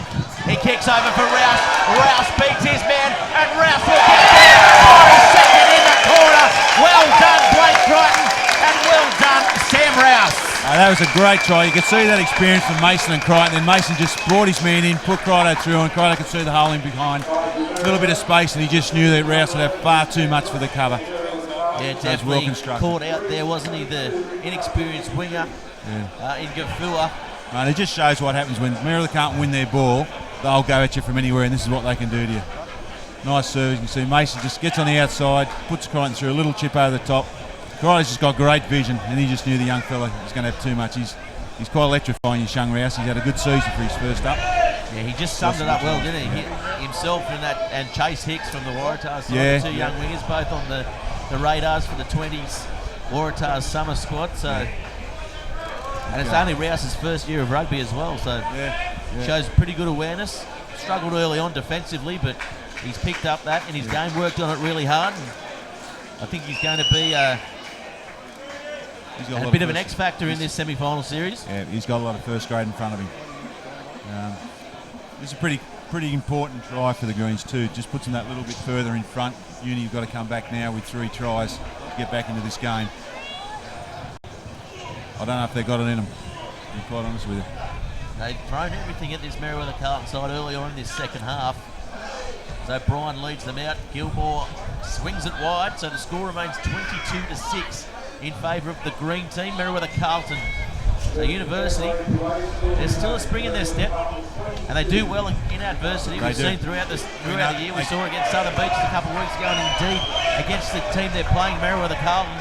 He kicks over for Rouse. Rouse beats his man, and Rouse will get there. Oh, he's second in the corner. Well done, Blake Crichton, and well done, Sam Rouse. That was a great try. You could see that experience from Mason and Crichton. Then Mason just brought his man in, put Crichton through, and Crichton could see the hole in behind. A little bit of space, and he just knew that Rouse would have far too much for the cover. Yeah, definitely caught out there, wasn't he? The inexperienced winger in Gafua. It just shows what happens when Merewether can't win their ball. They'll go at you from anywhere, and this is what they can do to you. Nice serve. You can see Mason just gets on the outside, puts Crichton through a little chip over the top. Crichton's just got great vision, and he just knew the young fella was going to have too much. He's quite electrifying, his young Rouse. He's had a good season for his first up. Yeah, he just summed it up well, didn't he? Himself and Chase Hicks from the Waratahs side, the two young wingers, both on the radars for the 20s Waratahs summer squad. So, and it's only Rouse's first year of rugby as well, so shows pretty good awareness. Struggled early on defensively, but he's picked up that in his game, worked on it really hard. And I think he's going to be a bit of an X factor in this semi-final series. Yeah, he's got a lot of first grade in front of him. This is a pretty important try for the Greens too. Just puts them that little bit further in front. Uni have got to come back now with 3 tries to get back into this game. I don't know if they've got it in them, to be quite honest with you. They've thrown everything at this Merewether Carlton side early on in this second half. So Brian leads them out. Gilmore swings it wide, so the score remains 22-6 in favour of the green team, Merewether Carlton. So University, there's still a spring in their step, and they do well in adversity. We've seen throughout the year. We saw against Southern Beaches a couple of weeks ago, and indeed against the team they're playing, Merewether Carlton.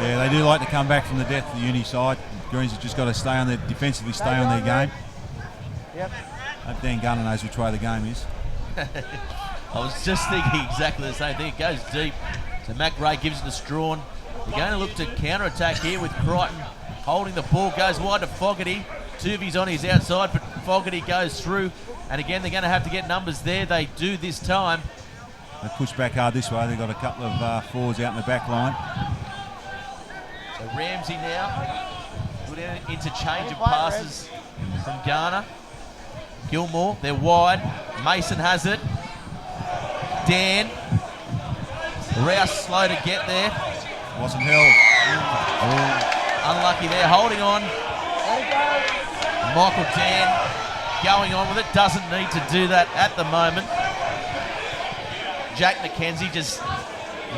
Yeah, they do like to come back from the death, the Uni side. The Greens have just got to defensively stay on their game. Yep. Hope Dan Gunner knows which way the game is. I was just thinking exactly the same thing. It goes deep. So Mac Ray gives it to Strawn. They're going to look to counter-attack here with Crichton holding the ball. Goes wide to Fogarty. Tuvi's on his outside, but Fogarty goes through. And again, they're going to have to get numbers there. They do this time. They push back hard this way. They've got a couple of forwards out in the back line. So Ramsey now. Good interchange of passes from Garner. Gilmore, they're wide. Mason has it. Dan. Rouse slow to get there. Wasn't held. Unlucky there, holding on. Michael Dan going on with it. Doesn't need to do that at the moment. Jack McKenzie just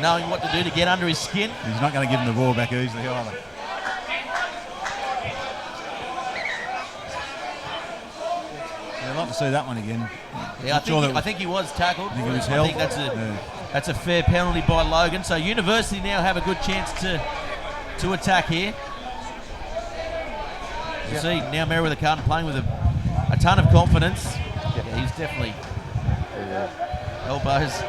knowing what to do to get under his skin. He's not going to give him the ball back easily either. I'd like to see that one again. Yeah, I think he was tackled. I think he was held. I think that's a fair penalty by Logan. So University now have a good chance to attack here. You see now Merewether Carlton playing with a ton of confidence. Yeah, he's definitely elbows.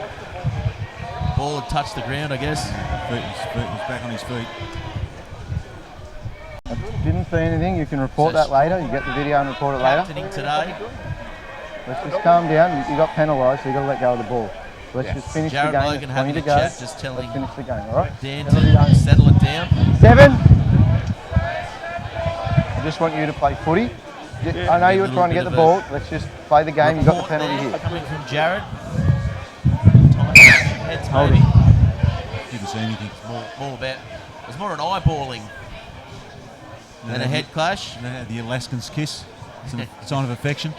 Ball had touched the ground, I guess. He's back on his feet. Didn't see anything. You can report that later. You get the video and report it later. Captaining today. Let's just calm down. You got penalised, so you got to let go of the ball. Let's just finish Jared the game. Logan having a to go. chat, just telling Let's finish the game, all right? Dan to settle it down. 7. I just want you to play footy. I know you were trying to get the ball. Let's just play the game. You got the penalty here. Coming from Jared. Heads Hold maybe. Didn't see anything. More about. It was more an eyeballing than a head clash. The Alaskan's kiss. It's a sign of affection.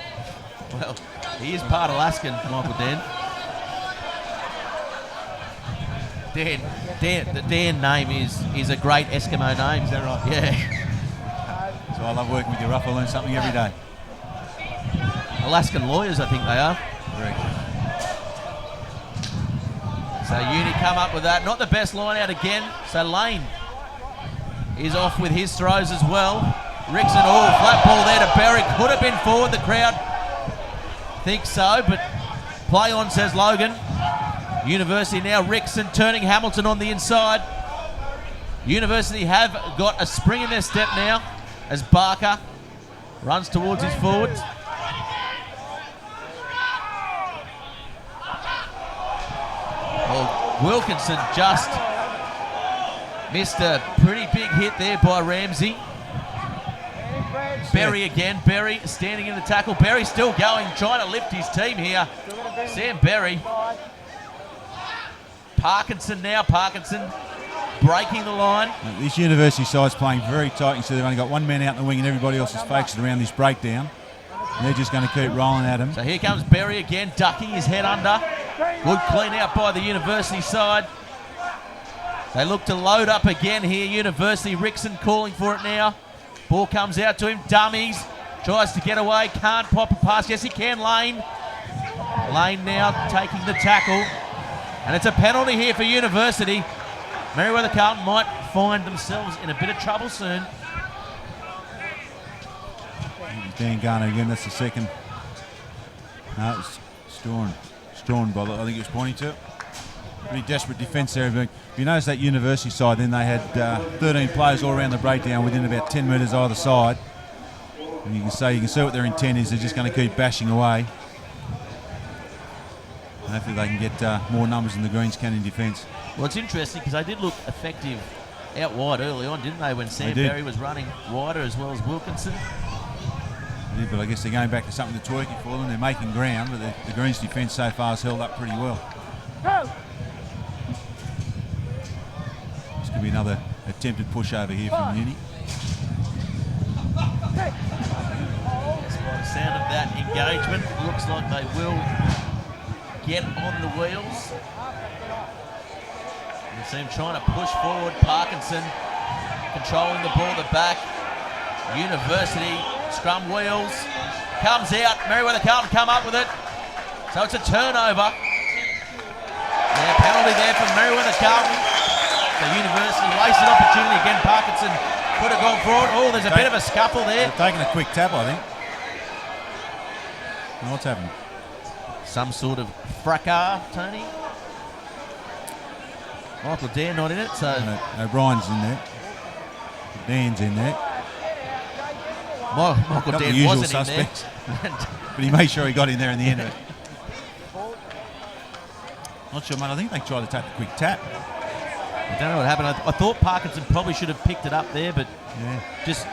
Well, he is part Alaskan, Michael Dan. The Dan name is a great Eskimo name. Is that right? Yeah. So I love working with you, Ruff. I learn something every day. Alaskan lawyers, I think they are. Correct. So Uni come up with that. Not the best line out again. So Lane is off with his throws as well. Rickson, flat ball there to Berry. Could have been forward. The crowd thinks so, but play on, says Logan. University now, Rickson turning Hamilton on the inside. University have got a spring in their step now as Barker runs towards his forwards. Well, Wilkinson just missed a pretty big hit there by Ramsey. Berry again. Berry standing in the tackle. Berry still going, trying to lift his team here. Sam Berry. Parkinson now. Parkinson breaking the line. This University side's playing very tight. You see they've only got one man out in the wing and everybody else is focused around this breakdown. And they're just going to keep rolling at him. So here comes Berry again, ducking his head under. Good clean out by the University side. They look to load up again here. University, Rickson calling for it now. Ball comes out to him, dummies. Tries to get away, can't pop a pass. Yes, he can, Lane. Lane now taking the tackle. And it's a penalty here for University. Merewether Carlton might find themselves in a bit of trouble soon. Dan Garner again, that's the second. No, it's Strawn by I think it was pointing to it. Pretty desperate defence there. But if you notice that University side, then they had 13 players all around the breakdown within about 10 metres either side. And you can see what their intent is. They're just going to keep bashing away. And hopefully they can get more numbers than the Greens can in defence. Well, it's interesting because they did look effective out wide early on, didn't they, when Sam Berry was running wider as well as Wilkinson? They did, but I guess they're going back to something that's working for them. They're making ground, but the Greens defence so far has held up pretty well. This could be another attempted pushover here from Uni. Yes, by the sound of that engagement, looks like they will get on the wheels. You see him trying to push forward. Parkinson controlling the ball at the back. University scrum wheels. Comes out. Merewether Carlton come up with it. So it's a turnover. Yeah, penalty there for Merewether Carlton. The University wasted opportunity again. Parkinson could have gone forward. Oh, there's a bit of a scuffle there. They're taking a quick tap, I think. What's happening? Some sort of fracas, Tony. Michael Dare not in it, so O'Brien's in there. Dan's in there. Michael Couple of Dare usual wasn't suspects. in there. But he made sure he got in there in the end of it. Not sure, mate. I think they tried to take the quick tap. I don't know what happened. I thought Parkinson probably should have picked it up there, but just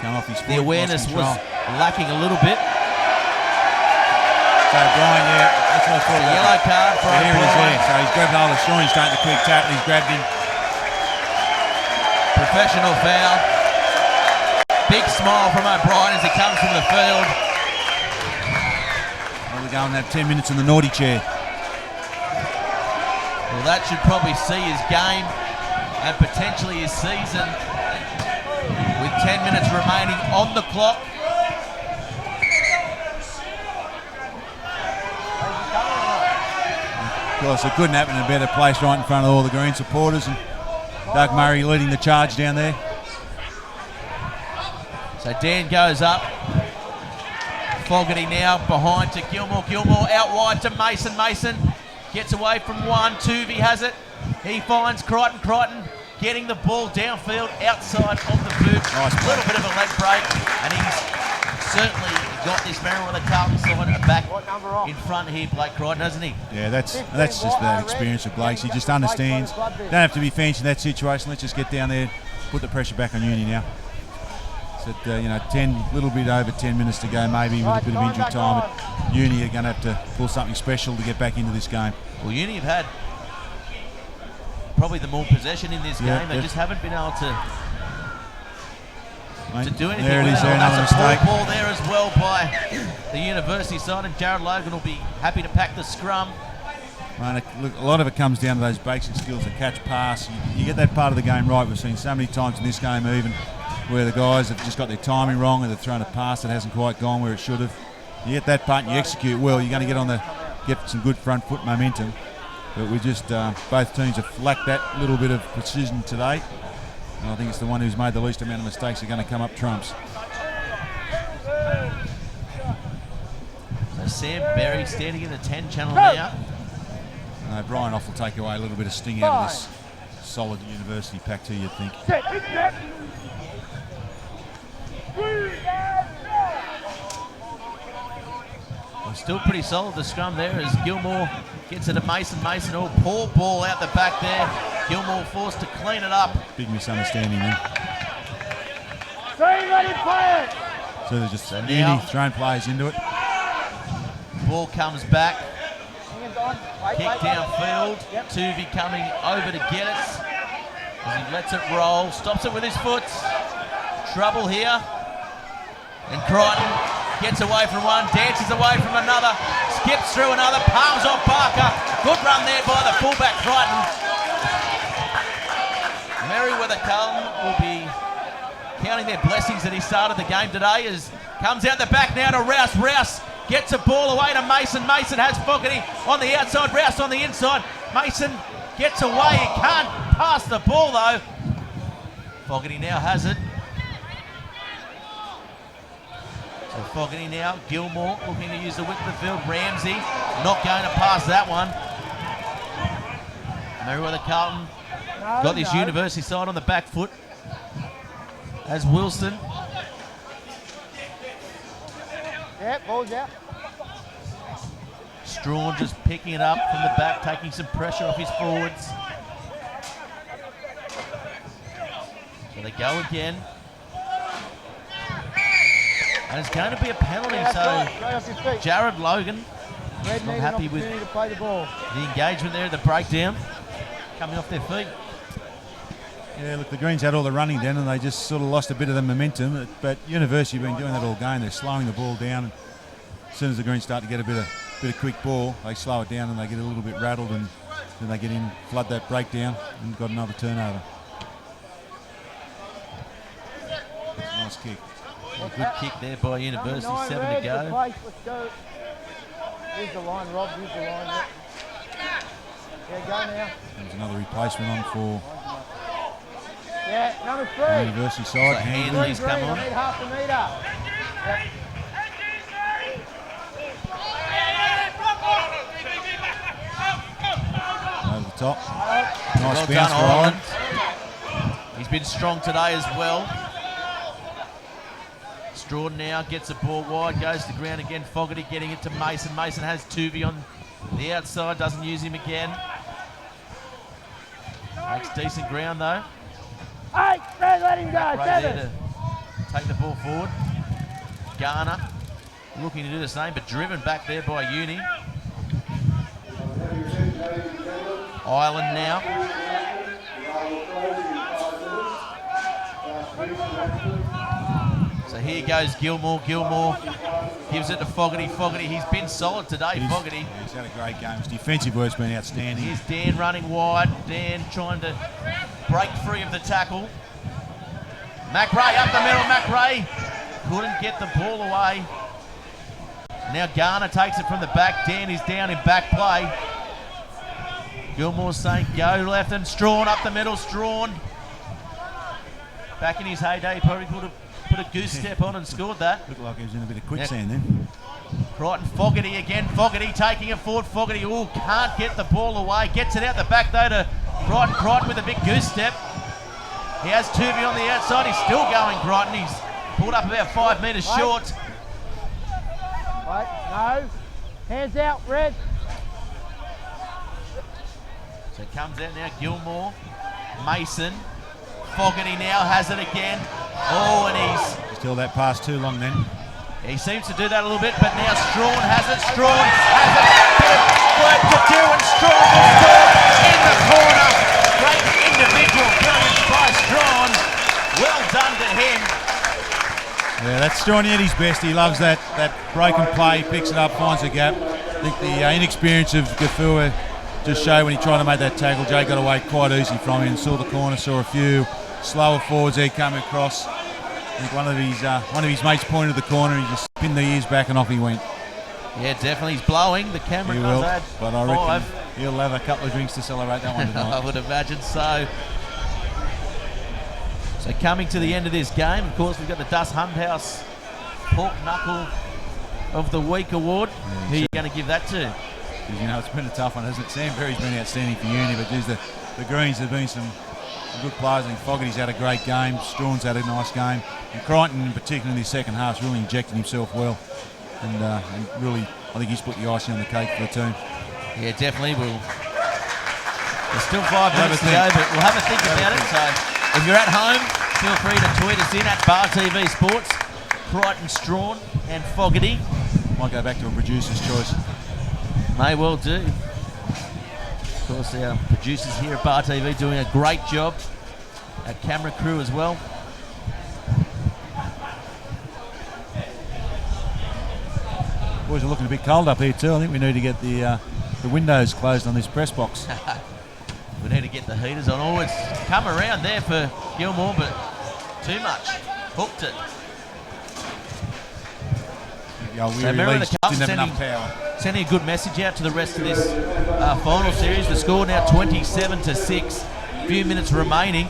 come off his foot, the awareness lost was control. lacking a little bit. So O'Brien, that's what I thought. Yellow card for Here it is O'Brien. there. So he's grabbed hold of Sean, he's starting the quick tap, and he's grabbed him. Professional foul. Big smile from O'Brien as he comes from the field. Well, we're going to have 10 minutes in the naughty chair. Well, that should probably see his game and potentially his season with 10 minutes remaining on the clock. Of course, it couldn't happen in a better place right in front of all the Green supporters, and Doug Murray leading the charge down there. So Dan goes up. Fogarty now behind to Gilmore. Gilmore out wide to Mason. Mason gets away from one. Tuvey has it. He finds Crichton. Crichton getting the ball downfield outside of the boot. Nice A little bit of a leg break, and he's certainly got this Merewether Carlton side back in front here, Blake Crichton, hasn't he? Yeah, that's just that experience of Blake's. He just understands. Don't have to be fancy in that situation. Let's just get down there, put the pressure back on Uni now. So, 10, little bit over 10 minutes to go, maybe with a bit of injury time. But Uni are going to have to pull something special to get back into this game. Well, Uni have had probably the more possession in this game. They just haven't been able to do anything. There it is, there, another That's a mistake. ball there as well by the University side, and Jared Logan will be happy to pack the scrum. Mate, look, a lot of it comes down to those basic skills of catch, pass. You get that part of the game right. We've seen so many times in this game even where the guys have just got their timing wrong and they've thrown a pass that hasn't quite gone where it should have. You get that part and you execute well, you're going to get some good front foot momentum. But we just, both teams have lacked that little bit of precision today. And I think it's the one who's made the least amount of mistakes are going to come up trumps. So Sam Berry standing in the 10 channel now. Brian Off will take away a little bit of sting out of this solid University pack too, you'd think. Well, still pretty solid the scrum there as Gilmore gets it to Mason. Mason, poor ball out the back there. Gilmore forced to clean it up. Big misunderstanding there. So they're just Uni throwing players into it. Ball comes back. Kick downfield. Tuvey coming over to get it. As he lets it roll. Stops it with his foot. Trouble here. And Crichton gets away from one. Dances away from another. Skips through another. Palms off Barker. Good run there by the fullback Crichton. Merewether Carlton will be counting their blessings that he started the game today as comes out the back now to Rouse. Rouse gets a ball away to Mason. Mason has Fogarty on the outside. Rouse on the inside. Mason gets away. He can't pass the ball though. Fogarty now has it. So Fogarty now. Gilmore looking to use the width of the field. Ramsey not going to pass that one. Merewether Carlton got this University side on the back foot as Wilson. Ball's out. Strawn just picking it up from the back, taking some pressure off his forwards. So they go again. And it's going to be a penalty, so Jared Logan not happy with to play the ball. the engagement there at the breakdown, coming off their feet. Yeah, look, the Greens had all the running then and they just sort of lost a bit of the momentum. But University have been doing that all game. They're slowing the ball down. And as soon as the Greens start to get a bit of quick ball, they slow it down and they get a little bit rattled, and then they get in, flood that breakdown, and got another turnover. Nice kick. A good kick there by University, 7 to go. Let's go. Here's the line, Rob. Here's the line. Yeah, go now. There's another replacement on for Yeah, number the 3. University side. So Handley. Handley's come on. I need half a metre. up top. Nice Well bounce done, for Ireland. He's been strong today as well. Straw now gets the ball wide, goes to the ground again. Fogarty getting it to Mason. Mason has Tuvey on the outside, doesn't use him again. Makes decent ground though. Hey, Fred, let him go. Right there Seven. to take the ball forward. Garner looking to do the same, but driven back there by Uni. Ireland now. So here goes Gilmore. Gilmore gives it to Fogarty. Fogarty, he's been solid today, Fogarty. He's had a great game. His defensive work's been outstanding. Here's Dan running wide. Dan trying to break free of the tackle. McRae up the middle. McRae couldn't get the ball away. Now Garner takes it from the back. Dan is down in back play. Gilmore's saying go left, and Strawn up the middle. Strawn back in his heyday, he probably could have put a goose step on and scored that. Looked like he was in a bit of quicksand then. Crichton, Fogarty again. Fogarty taking it forward. Fogarty, can't get the ball away. Gets it out the back though to Crichton. Crichton with a big goose step. He has Tuvey on the outside. He's still going, Crichton. He's pulled up about 5 metres short. Wait, no. Hands out, Red. So it comes out now, Gilmore, Mason. Fogarty now has it again. Oh, and Just held that pass too long then. he seems to do that a little bit, but now Strawn has it. Strawn has it. Bit of work to do, and Strawn will score in the corner. Great individual brilliance by Strawn. Well done to him. Yeah, that's Strawn at his best. He loves that break and play, picks it up, finds a gap. I think the inexperience of Gafua just showed when he tried to make that tackle. Jay got away quite easy from him, saw the corner, saw a few slower forwards there coming across. I think one of his mates pointed to the corner, he just pinned the ears back and off he went. Yeah, definitely. He's blowing. The camera He does will, add but I 5. reckon he'll have a couple of drinks to celebrate that one tonight. I would imagine so. So coming to the end of this game, of course, we've got the Dus Hundhouse Pork Knuckle of the Week award. Who are you going to give that to? Because, you know, it's been a tough one, hasn't it? Sam Berry's been outstanding for Uni, but geez, the Greens have been some good players. I think Fogarty's had a great game, Strawn's had a nice game, and Crichton in particular in the second half really injected himself well, and really, I think he's put the icing on the cake for the team. Yeah, definitely. There's still 5 minutes to go, but we'll have a think about it. So if you're at home, feel free to tweet us in at Bar TV Sports. Crichton, Strawn and Fogarty. Might go back to a producer's choice. May well do. Of course, our producers here at Bar TV doing a great job. Our camera crew as well. Boys are looking a bit cold up here too. I think we need to get the windows closed on this press box. We need to get the heaters on. Oh, it's come around there for Gilmore, but too much. Hooked it. Yeah, we So Merewether didn't have enough power. Sending a good message out to the rest of this final series. The score now 27-6. A few minutes remaining.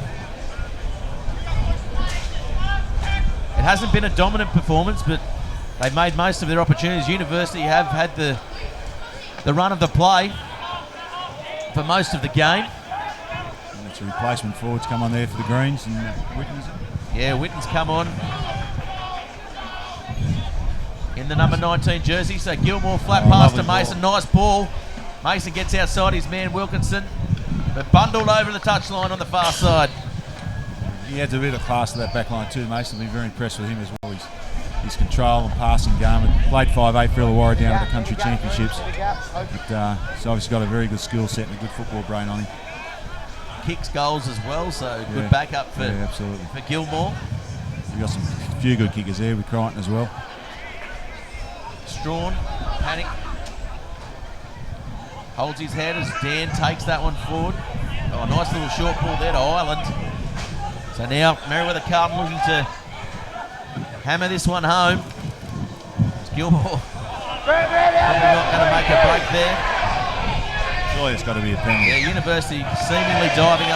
It hasn't been a dominant performance, but they've made most of their opportunities. University have had the run of the play for most of the game. And it's a replacement forwards come on there for the Greens, and Whitten's. Yeah, Whitten's come on in the number 19 jersey. So Gilmore flat pass to Mason. Ball. Nice ball. Mason gets outside his man Wilkinson, but bundled over the touchline on the far side. He adds a bit of class to that back line too, Mason. I've been very impressed with him as well. His control and passing game. Played 5'8" for Illawarra down at the country championships. But, he's obviously got a very good skill set and a good football brain on him. Kicks goals as well, so good backup for, absolutely. for Gilmore. We've got a few good kickers there with Crichton as well. Strawn, panic. Holds his head as Dan takes that one forward. Oh, nice little short ball there to Ireland. So now Merewether Carlton looking to hammer this one home. It's Gilmore probably not going to make a break there. Surely it's got to be a penalty. Yeah, University seemingly diving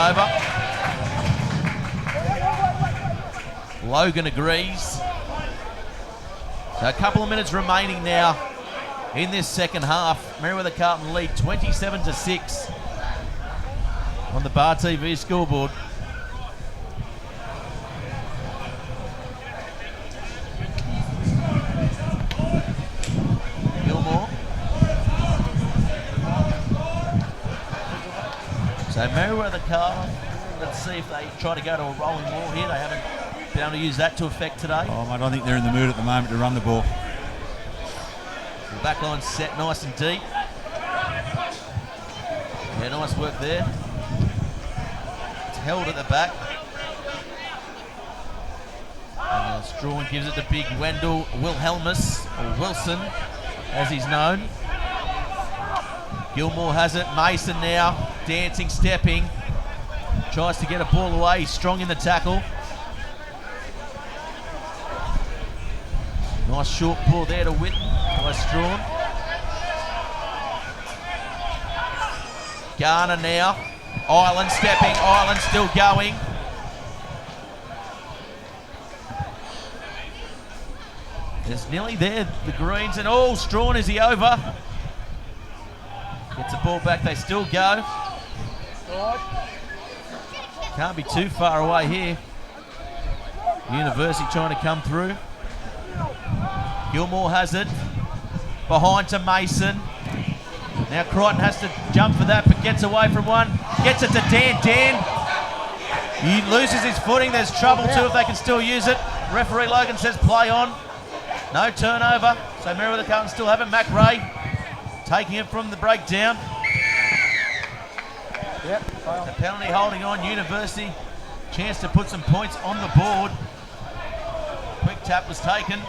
over. Logan agrees. So a couple of minutes remaining now in this second half. Merewether Carlton lead 27-6. on the Bar TV scoreboard. Gilmore. So Merewether, Carlton. Let's see if they try to go to a rolling ball here. They haven't been able to use that to effect today. Oh, mate, I think they're in the mood at the moment to run the ball. The back line's set nice and deep. Yeah, nice work there. It's held at the back. And Strawn gives it to big Wendell Wilhelmus, or Wilson, as he's known. Gilmore has it. Mason now, dancing, stepping. Tries to get a ball away. He's strong in the tackle. Nice short ball there to Witten by Strawn. Garner now. Ireland stepping. Ireland still going. It's nearly there, the Greens. And Strawn, is he over? Gets the ball back. They still go. Can't be too far away here. University trying to come through. Gilmore has it. Behind to Mason. Now Crichton has to jump for that, but gets away from one. Gets it to Dan. Dan, he loses his footing. There's trouble too if they can still use it. Referee Logan says play on. No turnover. So Merewether Carlton still have it. Mac Ray taking it from the breakdown. Yep. The penalty holding on. University chance to put some points on the board. Quick tap was taken.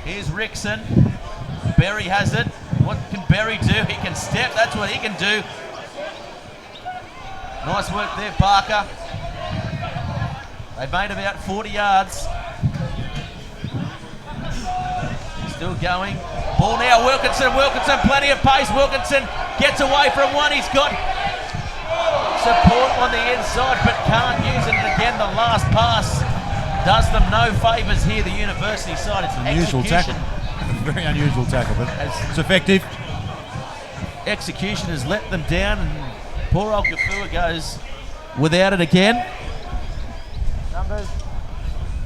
Here's Rickson. Berry has it. What can Berry do? He can step. That's what he can do. Nice work there, Parker. They've made about 40 yards. Still going. Ball now, Wilkinson. Wilkinson, plenty of pace. Wilkinson gets away from one. He's got support on the inside, but can't use it. And again, the last pass does them no favours here, the University side. It's an unusual execution. tackle. Very unusual tackle, but it's effective. Execution has let them down, and poor old Gafua goes without it again. Numbers.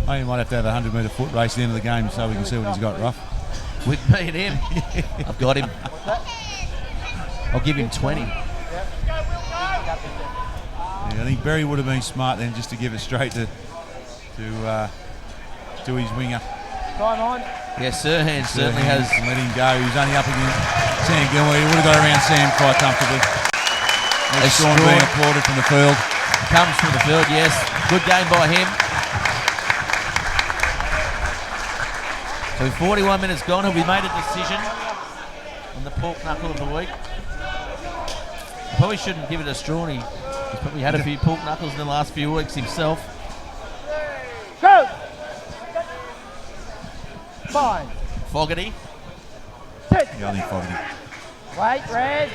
Oh, you might have to have a 100-metre foot race at the end of the game so we can see what he's got, Ruff. With me and him. I've got him. I'll give him 20. Yeah, I think Berry would have been smart then just to give it straight to his winger. Time on. Yes, Sirhan certainly has. And let him go. He's only up against Sam Gilmore. He would have got around Sam quite comfortably. There's Strawn being applauded from the field. Comes from the field, yes. Good game by him. So 41 minutes gone. Have we made a decision on the pork knuckle of the week? Probably shouldn't give it to Strawn. He's probably had a few pork knuckles in the last few weeks himself. Go! Fine. Fogarty. Sit. Yeah, I think Fogarty. Wait, Red.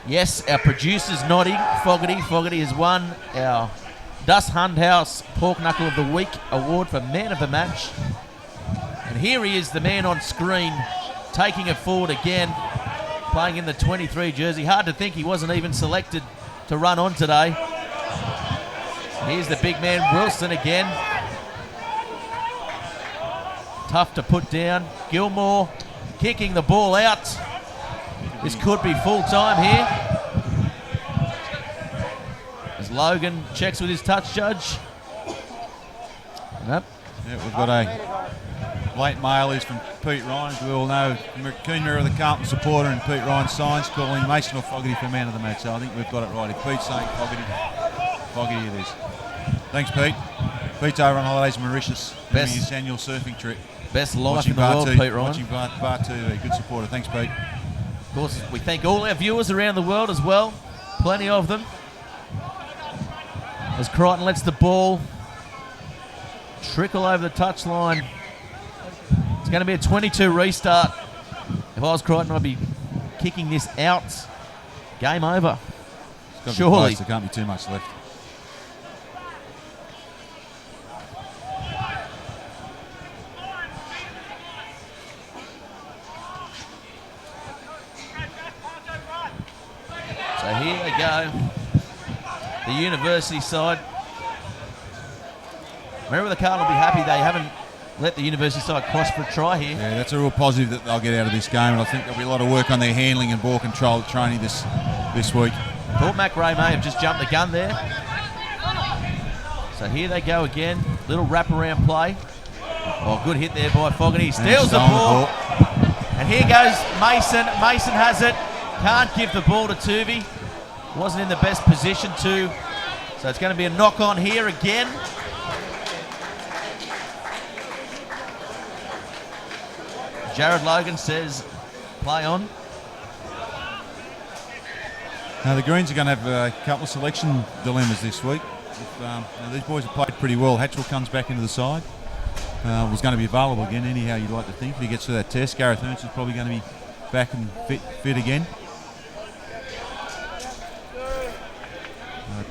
Yes, our producer's nodding. Fogarty has won our Dus Hundhouse Pork Knuckle of the Week award for Man of the Match. And here he is, the man on screen, taking it forward again, playing in the 23 jersey. Hard to think he wasn't even selected to run on today. Here's the big man, Wilson again. Tough to put down. Gilmore kicking the ball out. This could be full time here. As Logan checks with his touch judge. Yep. Yeah, we've got a late mail is from Pete Ryan, as we all know. Keen Merewether Carlton supporter, and Pete Ryan signs calling Mason or Fogarty for man of the match. So I think we've got it right. If Pete's saying Fogarty it is. Thanks, Pete. Pete's over on holidays in Mauritius, doing his annual surfing trip. Best life in the world, Pete Ryan. Watching Bar TV. Good supporter. Thanks, Pete. Of course, we thank all our viewers around the world as well. Plenty of them. As Crichton lets the ball trickle over the touchline. It's going to be a 22 restart. If I was Crichton, I'd be kicking this out. Game over. Surely. There can't be too much left. So here they go. The University side. Merewether Carlton will be happy they haven't let the University side cross for a try here. Yeah, that's a real positive that they'll get out of this game, and I think there'll be a lot of work on their handling and ball control training this week. Thought Mac Ray may have just jumped the gun there. So here they go again. Little wraparound play. Oh, good hit there by Fogarty. He steals the ball. And here goes Mason. Mason has it. Can't give the ball to Tuvey. Wasn't in the best position to. So it's going to be a knock on here again. Jared Logan says, play on. Now the Greens are going to have a couple of selection dilemmas this week. These boys have played pretty well. Hatchell comes back into the side. Was going to be available again anyhow, you'd like to think, if he gets to that test. Gareth Ernst is probably going to be back and fit again.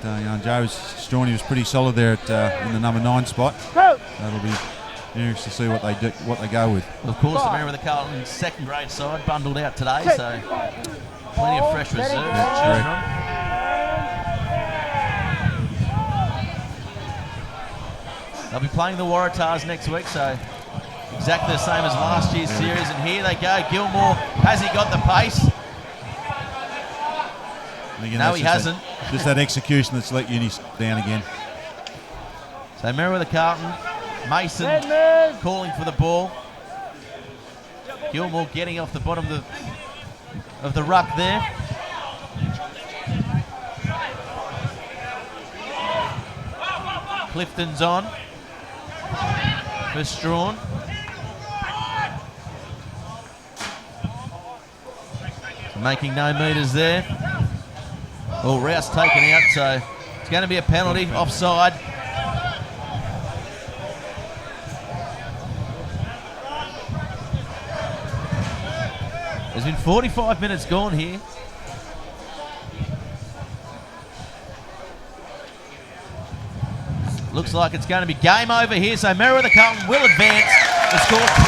But Joe Strawny was pretty solid there in the number 9 spot. That'll be interesting to see what they go with. Of course, the Merewether Carlton second grade side bundled out today, so plenty of fresh reserves to choose from. They'll be playing the Waratahs next week, so exactly the same as last year's series. And here they go. Gilmore, has he got the pace? Again, no, he hasn't. Just that execution that's let Uni down again. So Merewether Carlton, Mason calling for the ball. Gilmore getting off the bottom of the ruck there. Clifton's on for Strawn. Making no meters there. Oh, Rouse taken out, so it's going to be a penalty, offside. There's been 45 minutes gone here. Looks like it's going to be game over here, so Merewether Carlton will advance. The score 27-6.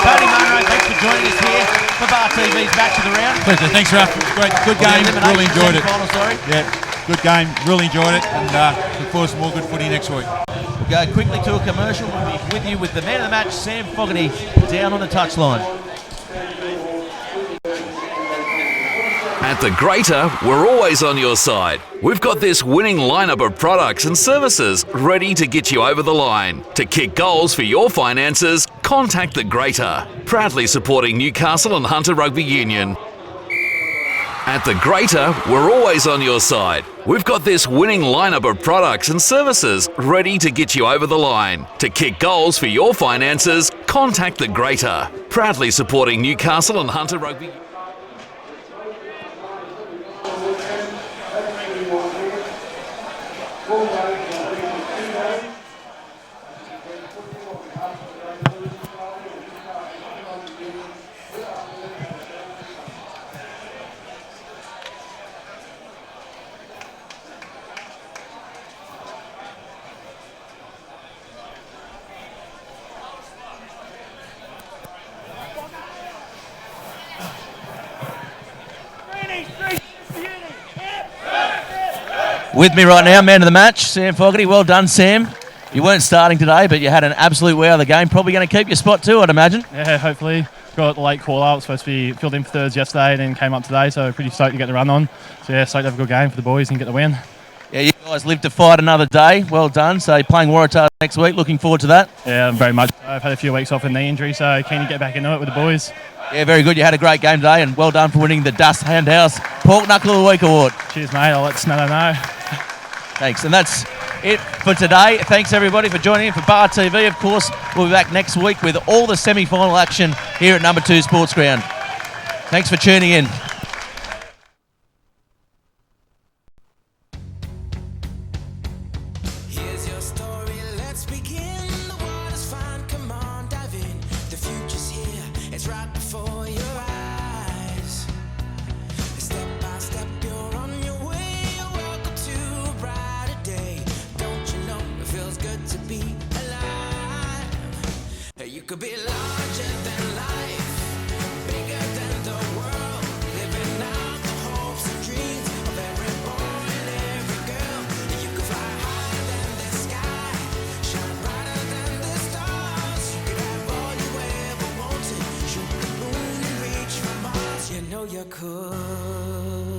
Tony Munro, thanks for joining us here for Bar TV's Match of the Round. Pleasure, thanks Ralph. Great, good game, really enjoyed it. Yeah, good game, really enjoyed it, and look forward to more good footy next week. We'll go quickly to a commercial. We'll be with you with the man of the match, Sam Fogarty, down on the touchline. At the Greater, we're always on your side. We've got this winning lineup of products and services ready to get you over the line. To kick goals for your finances, contact the Greater. Proudly supporting Newcastle and Hunter Rugby Union. At the Greater, we're always on your side. We've got this winning lineup of products and services ready to get you over the line. To kick goals for your finances, contact the Greater. Proudly supporting Newcastle and Hunter Rugby Union. With me right now, man of the match, Sam Fogarty. Well done, Sam. You weren't starting today, but you had an absolute wow of the game. Probably going to keep your spot too, I'd imagine. Yeah, hopefully. Got the late call out. Supposed to be filled in for thirds yesterday and then came up today, so pretty stoked to get the run on. So yeah, stoked to have a good game for the boys and get the win. Yeah, you guys lived to fight another day. Well done. So you're playing Waratahs next week. Looking forward to that. Yeah, very much. I've had a few weeks off with knee injury, so keen to get back into it with the boys. Yeah, very good. You had a great game today, and well done for winning the Dust Handhouse Pork Knuckle of the Week award. Cheers, mate. I'll let Snello know. Thanks. And that's it for today. Thanks, everybody, for joining in for Bar TV. Of course, we'll be back next week with all the semi-final action here at Number 2 Sports Ground. Thanks for tuning in. Here's your story, let's begin. The water's fine, come on, dive in. The future's here, it's right before your eyes. Step by step, you're on your way. You're welcome to a brighter day. Don't you know it feels good to be alive? You could be larger than life, bigger than the world, living out the hopes and dreams. know you could.